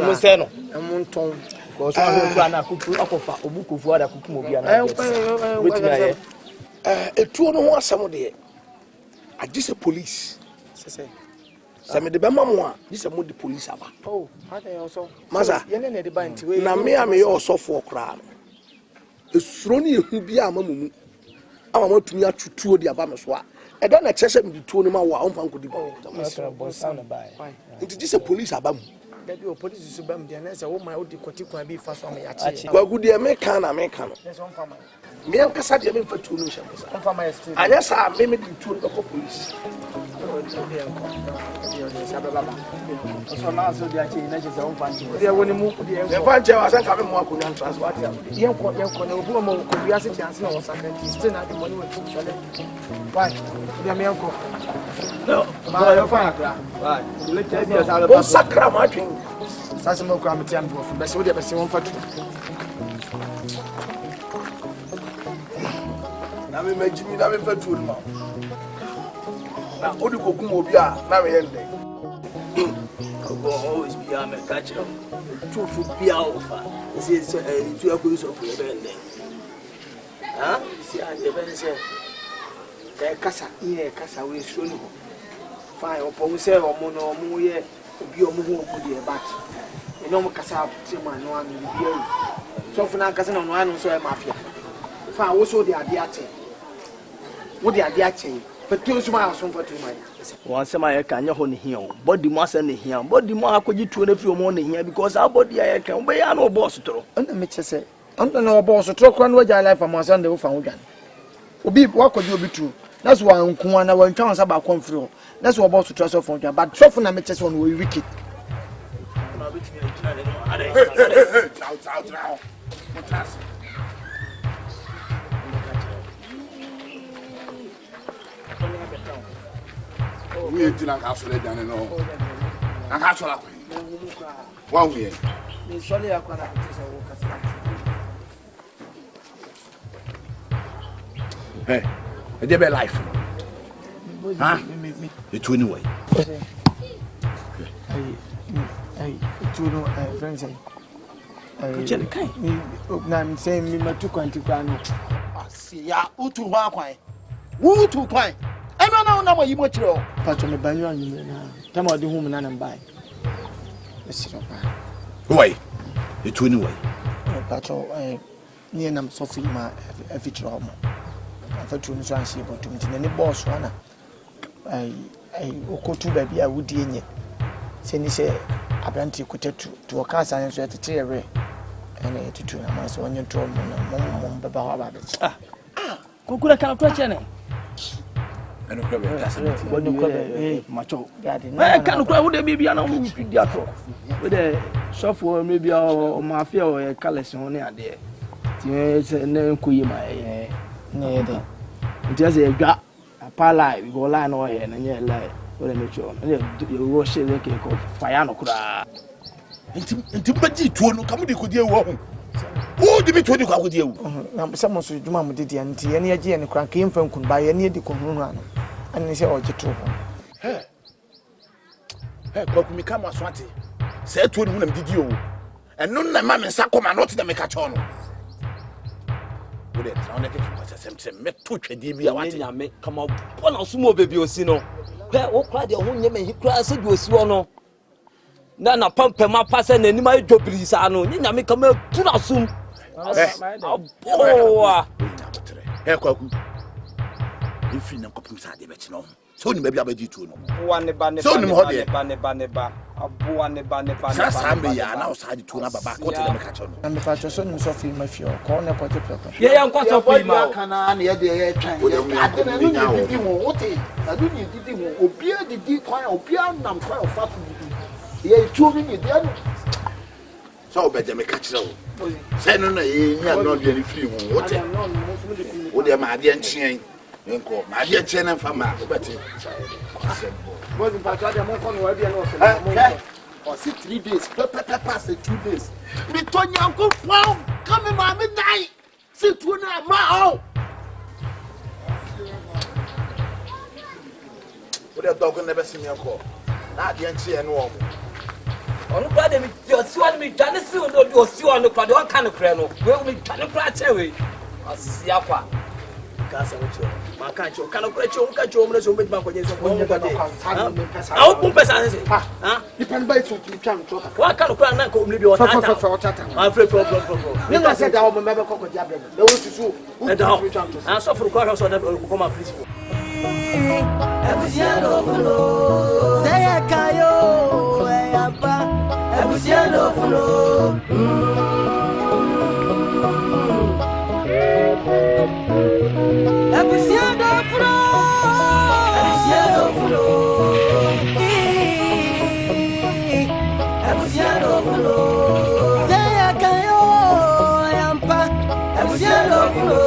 Mo nton. Because one go na kuku akofa obukufu ada kuku mo bia na. Wetin aye. Etu no ho asem de. Agise police. Se me de be mamu a, this mo the police aba. Oh, how they also. Maza. Ye ne de ba nti we. Na me am ye osofo okra no. Esuro ne ehu bia amamumu. Amama tumi atutuo de aba me so a. E da na chese me tuo no ma wo a onfa nkodi ba. Nti this police aba mu. That you police is bam there na say wo ma wo di kwati kwa bi fa so am ya che. Kwagu de me kan na me kan. Yes on farmer. Me am kasa de me fa tuo no hye mo sa. On farmer still. Anya sa me di tuo no ko police. So now so they ache na chese on fanti. They woni mu de e fa nche wa san ka me mo akonya transport ya. Yen ko na obu mo ko bi ase chance na wo sakati still na the money we to chole. Why? They me enko. No, ba yo fa akra. Why? Bon sakra ma twin. Sasa mo ko amti am bofu. Be se wo de be se won fa tu. Na me majimi na me fa tuo no. Na odi kokum obi a na me yende. Go always be a me catch up. Two foot be over. Is to a police of your bend. Huh? See, I never say. Kasa, ye kasa we show no. Fine, opo say o mo no mo ye obi o mo ho obi e back. E no mo kasa ti man no an bi e. So for na kasa no anu so e mafia. Fine, wo so de ade ache. Wo de ade ache. But tell us my son for 2 months. Once I can your honey here, body must and here, body more I could you to a few morning here because our body I can be no boss to. And the Mitchell said, under no boss to talk one way I life from my Sunday who found gun. Obi, what could you be true? That's why I'm Kuana when chance about come through. That's what boss to trust of you, but so for na Mitchell one will wicked. We ain't in a castle, and no. A castle. One way. Hey, a debate life. Huh? It's anyway. Friends, I'm saying, me, my 2 quantity. See ya, Utu Wakwai. Woo to quite. I don't know what you much know. Patron, the banner, you know. Come out the woman and buy. Why? It's anyway. Patron, near them Sophie, my feature of my fortune is answerable to me. Any boss, one. I go to baby, I would in it. Say, say, I plenty could to a cast and at the tear. And to 2 months when you told me, Mom, Kukula kana kwa chene. Eno kwa be kasa Wonu kwa be macho. Kanu kwa wo de bibia na wo di ato. We de sofo maybe o mafia o kalesin ho ne ade. Ti se na nkoyi ma ne de. Nti ase edwa apa live go line no ye na nye live. What I make sure. You wash it like a fire no cry. Nti baji tuo no kamu de kodie wo ho. Wo de bi tuo de kwa kodie wo. Na some so djuma mo de de nti ye ne ye je ne kran ka yemfa nkun ba ye ne de konhunu ano. Ani se o gyeto ho. Kwa kumika mo aso ate. Se tuo ne hu na mdidi o. Eno na ma me nsa koma no te na me ka cho no. Wo de tra one ke kwa se me to twede bi a wate nya me kama bona sumo bebi osi no. Kwa wo kra de ho nya me hikra se bi osi wo no. Na pampe ma pase na nima edwobiri sa no nya me kama tu na sum. Aboa. Kwaku. Ifi na kopum sa de be chi no. So ni baby abaji tu no. Wa ne ba ne ba. Aboa ne ba. Sa me ya na o sa di tu na baba ko te me ka cho no. Na me fa cho so ni so fi ma fi o ko ne ko je pleko. Ye ya nkwa so fi ma o. Kana na ye de ye twan. Ade na ni didi wo wote. Ade ni didi wo obi didi kwan obi nam kwan o fa tu didi. Ye tu ni de no. So be je me ka kire wo. Say no na ye nya no de ni free wo wote. Wo de ma ade nchien. Enko ma ade nchien na fa ma obeti. Mo bi pa cho de mo ko no wa bi na o se. Or 3 days, pass 2 days. Me to nyanko pon, come ma me nai. Sit tu na ma o. What the dog never see me call. Na de nchi ene wo. Onu kwa de mi osi wa mi dwane si o do osi wa no kwa de wan kan kre no. We mi dwane kra chewe. Asi akwa. Kasa wo cho. Ma kan cho kan kra cho kan cho mo na so me ba kwenye so kwenye kwa de. Ah, o pun pesa se. Ha? Depend by so to tram cho. Wa kan kra na ko mi bi o tata. Ah, free. Me na say da wo me be ko ko dia bre. Le wo susu. Ah, so for kwa so da ko ma please. Abusua Do Funu. Say kayo ayaba. Abusua Do Funu. Abusua Do Funu. Abusua Do Funu. Abusua Do Funu. Say kayo ayaba. Abusua Do Funu.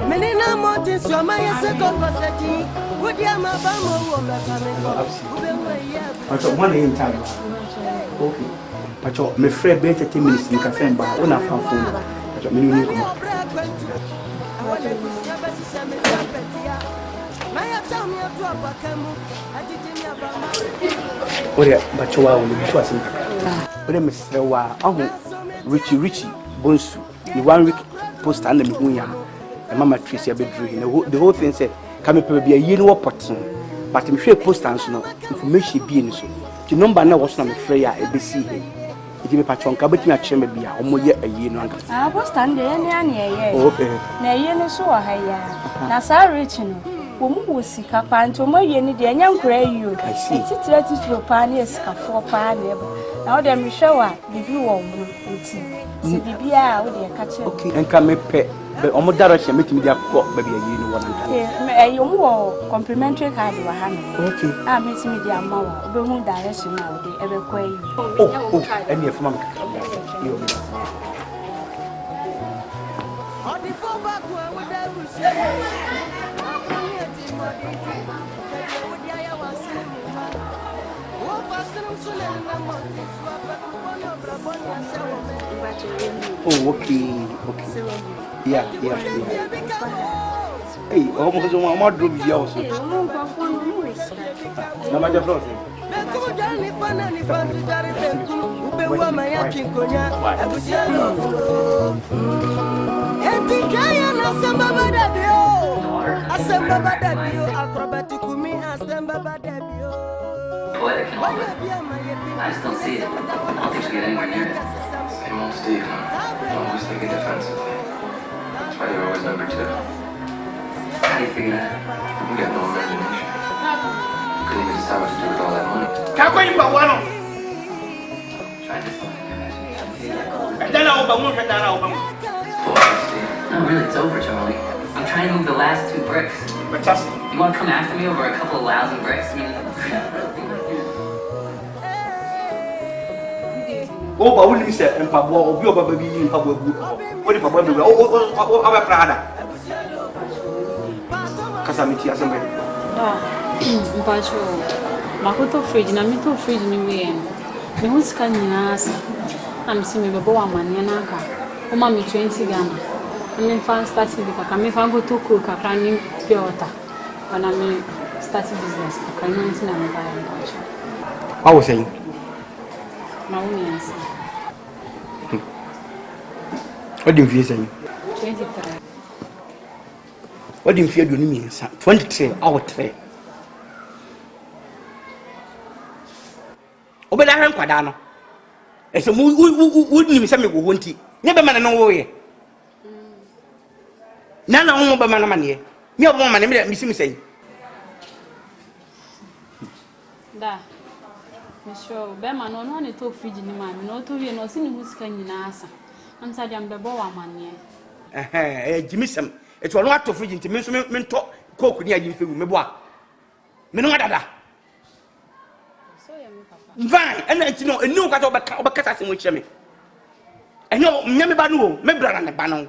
Menina monte so ma yese ko pasati. Wodi ama ba mo wo me fa me ko. Ube mo ya. Acho one in time. Okay. Acho me free be 30 minutes ni ka fen ba una fa phone. Acho me ni ko. Ore bacho wa wo ni so asim. Ore me sre wa ahu Richie Bonsu. Ni 1 week post and me hu ya. Mama Tricia bedru the whole thing said come pe be a no potin but me hwe post and so information bi ni so the number na was na me free ya e be see he e me patron ka betimi a kire me bia o mo ye ayi no anka ah post and de ne ane ye okay na ye no so wa ha ya na sa rich no wo mu wo sika pa nto mo ye ni de anya nkura yi o titira titiro pa na sika fo pa na e na o de me hwe wa bibi wo mu nti si bibia o de ka kire okay enka me pe be omo direction metimi dia ko ba bia yi no wona nka me yo mu complimentary card wa ha no okay ah metimi dia ma wa obe hu direction na o de ebe kwa yi oh eni e fuma me yo oh okay yeah hey almost one drop you also na ma just flow I just don't see it. I don't think she'll get anywhere near it. Same old Steve, huh? You always thinking defensively. That's why you're always number 2. How do you figure that? You got no imagination. You couldn't even decide what to do with all that money. Try this one. No, really, it's over, Charlie. I'm trying to move the last 2 bricks. You want to come after me over a couple of lousy bricks? I mean, O ba wuli se empabo obi oba ba bi empabo agu. O di pabo be o aba prada. Kasa miti asembe. Mpacho. Makoto fridge na mito fridge ni we. Me hu sika nyina asa. Am si me bebo wa mane na aka. O ma me 20 Ghana. Me fan start bi ka me fan go to cook ka ni pure water. Wana me start business ka ni ntina me ba mpacho. What was saying? What do you say? 23. What do you fear? Do you mean 23 out 3? Obeda han kwada no. Ese mu nim se me go honti. Ne be man no wo ye. Na wo be man man ye. Me obo man me misi say. Da. Misho be man no ne to fridge ni ma me no to wie no sini musika nyina asa. Amsa dem be bo wa mane. Jimisem. It was not to fridge nti me so me to coke ni agin fegu me bo a. Me no dada. Vai, and I know, and no got over Cassas in which me. And no, me banu, me brother and banon.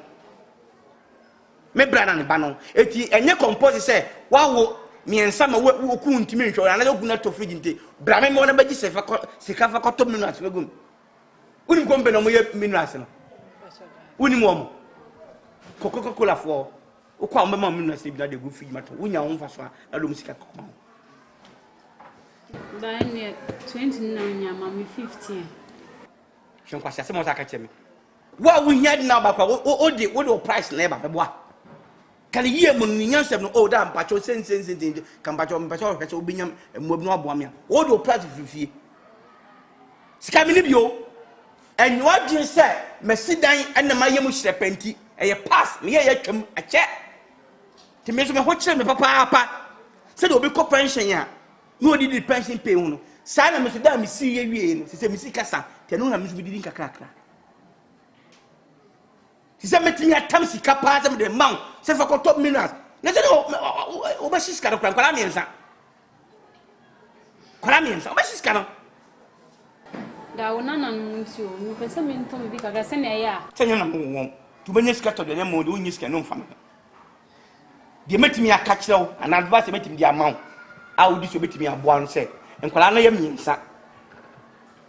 Me brother and banon. And your composer say, wow, me and some who couldn't to me, and I don't go to fridge. Brammy Mona Betty say, Sikafa cotton minutes. Wouldn't come on my minerals. Wouldn't mom. Coca-Cola for. O kwa mama minutes if that the good feed matter. We are on for a lumica. Then 29 years, mommy 15. She was a small academy. What we had now, but what price never. Can you hear Munian seven old damn patcho sense in Campacho Pacho Biniam and Mobno Bomia? What do price of fee? Scaminibio, and what do you say? Messidine and the Mayamush repenti, and you pass me a check. To make me watch them, papa. Said, will be comprehension. No did the pension pay uno. Sana me da me see ye se me kasa te no na me bi din kakra. Se me tinya tam sika pa se me de man se fa ko top minerals. Na se o ba shiska do kwala miensa. Kwala miensa o ba shiska no. Da wona na no nti o me pese me nto me bi kakra se na ya. Se nya na mo won. Tu benya shiska to de mo do nyi shiska no mfa. De metimi aka kire o and advice metimi de amount. I would disobey me a boy and say, and Colana Yamsa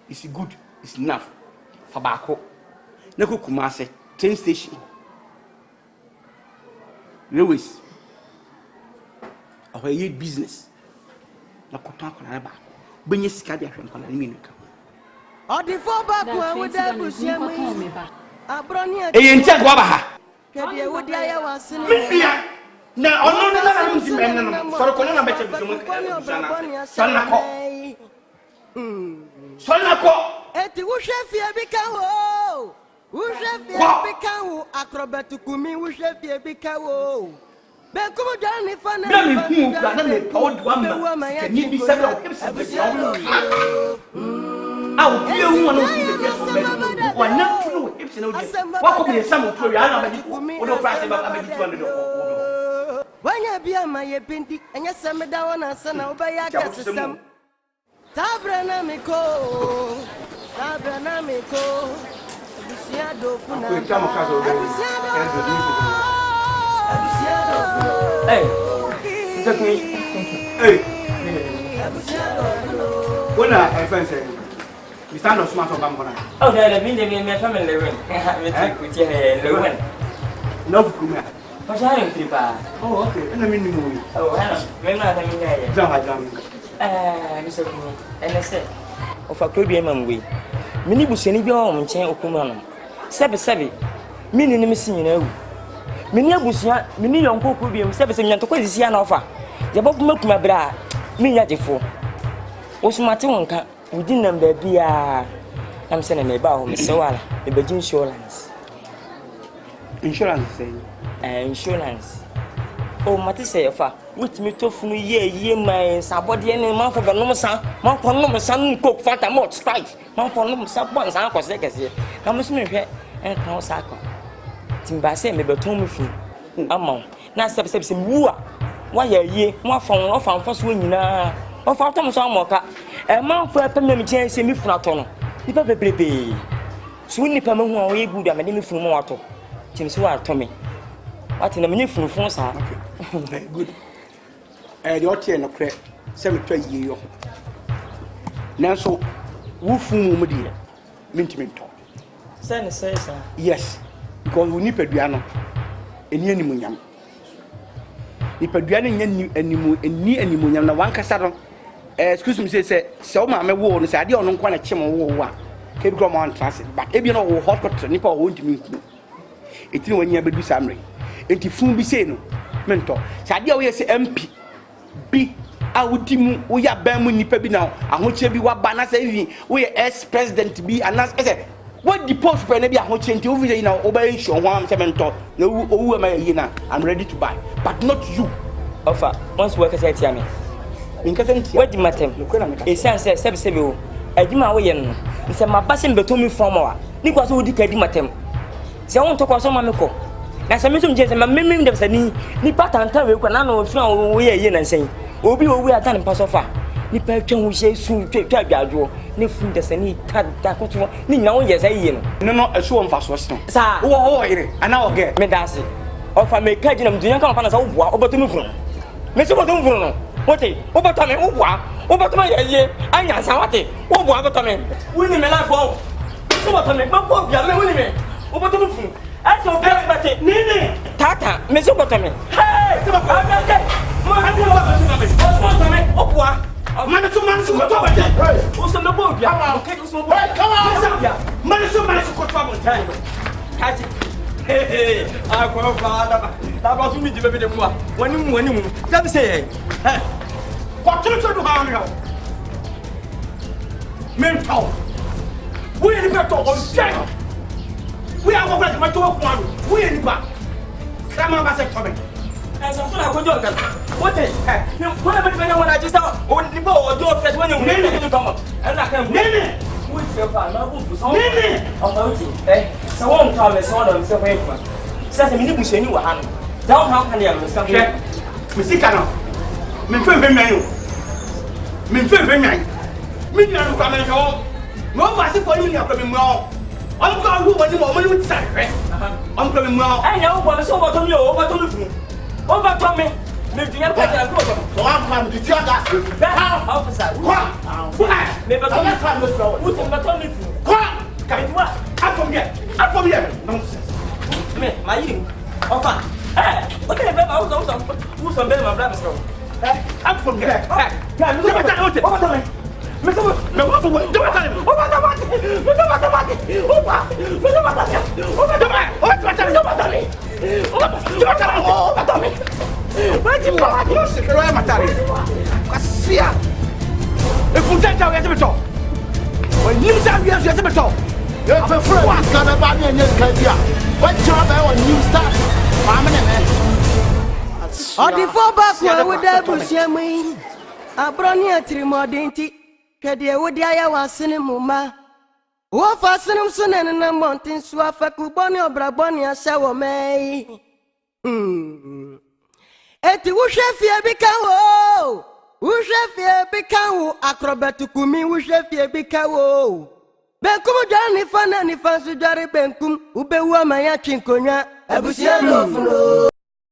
is good, it's enough for Bako. Nako Kumase, train station. Lewis, our year business. Nakotanaba, Benny Scadia from Colaminica. Or the 4 back one with Abusua. Abronia, and tell Wabaha. Would I was Now, no, for Colonna better Sonako. Eti ushefie bikawo. Ushefie bikawo acrobaticumi ushefie bikawo. Benkumu dani fana. Blame me, I me power one. Can you be several hips? I'll be a woman who is one not two hips and what could be a sum of Toriana, or no price about 200. When you be a my pinty and you send me down and send out by a casam. Tabranamico, Abusua Do Funu. Hey, when I find we stand on smart of Bambona. Oh, there have been the family living with your no Kuma. What's happening, Papa? Oh, okay. And I mean, oh, hello. When I am here, Mr. Kumi, and I said, of a Caribbean way. Many will send you on chain of Kumano. Seven, meaning missing, you know. Many Abusia, many uncle could be 7 to quit the offer. The Bob milk my bra, me at the 4. Was my tongue, we didn't be a. I'm sending me about Miss Sawala, the Beijing Insurance. Insurance, say. Insurance. Oh, Matisse, which me to Funu ye, my sabody and a month of a normal son, month for normal son, cook, fat and more strikes, month for normal sub ones, uncle seconds here. I must make here and no saco. Timbase may be told me among. Now, subsets in Wua. Why a year, more from off and first wing now. Of our Thomas Amoka, a month for a penny chance in me from Atono. nipa bebrebe so nipa ma hu a we good a me de me funu mo wato tim so wato me what na me funu fun sa okay good the hotel no kre se me twa yie yo nanso wo funu mu de mentimi to say sir yes because we need pedua no eni animunyam nipadua no nya animunyam na wankasa no excuse me say o ma me wo no say ade ono nkwa na chim wo a ke bi ko ma transit but e bi no wo hot pot nipa wo ntimi nku etini wanya bedu samre enti fun bi say no mento say ade wo ye say MP bi a wodi mu wo ya ban mu nipa bi na ahoche bi wa ba na say even wo ye ex president bi anas say what the post for maybe a whole change over there now over in show one cemento no who am I here I'm ready to buy but not you offer once work say tia me what the matter e sense say o adima wo ye no nse ma ba se mbeto mi form wa ni kwa so wodi ka di matem se won to kwa so ma me ko na se me so nje se ma mem dem se ni patanta we kwa na no fi wo ye na nsen obi owi atan pa so fa ni pa twa wo she su twa adwo ni fun de se ni ta ko to ni nya wo ye se yi no no eso mfa so so sa wo ire ana oge me dase ofa me ka gina mdunya kan pa na sa wo bua oboto mi fun me se boto mi fun no wote oboto me wo bua oboto ma ye anya sa wote wo bua oboto me wini me life wo oboto me bo bia me wini me oboto mi fun ase obi bate nini tata me se oboto me hey se oboto me mo ha oboto me obua man so ko to baje o so me bo bia okay o so bo come on man so ko to baje kaji hey akwa fa da ba so mi di bebe de mu a wani mu da bi say eh ko tru do ha mi ho men taw we ni be to on check we are going to my to one we ni ba kama ba se to me so so na ko jo kan what is you what about when I just o ni ba o jo fresh when you ni come and I can ni we se fa na bu so ni o ma uti so won come so na se fa fa se se mi ni bu se ni wa ha no down how can you understand me sika no me fe be nyan me ni anu ka me jo no va se for you ni akọ me mo on ko hu woni mo mo ni tsare on ko me mo ai na o bo so bo to mi o bo to mi fun o ba to me me dunya ka ja ko so wa ma me tia da how officer kwa me ba to me fa me so wo to me to me fu kwa ka mi wa afom here nonsense me ma yiri ofa o te be ba wo so be ma bra me so afom here ya me ba ta o te o ba me me so me wa fo do ba ta me o ba ta ba ti me do ba ta ba ti o ba me do ba ta o ba ta me o ba ta me do ba ta me o ba ta me vai te falar que você quer matar ele. Cassia. Eu fui tentar o exame só. Mas nem sabe o exame só. Eu fui fora. Quase cada banho nesse caipia. Vai tirar da onde new start. Vamos né. Odi fo ba ko wo da busia mu. Abroni atrimodenti. Kede wo dia ya wasene mu ma. Wo fa senem so na na mountain so afaku boni obraboni asa wo mai. Eti wushefie bikawo wushefie bikawo akrobatu kumi wushefie bikawo benkum jani fana ni fansu jari benkum ubewu amaya chinkonya Abusua Do Funu.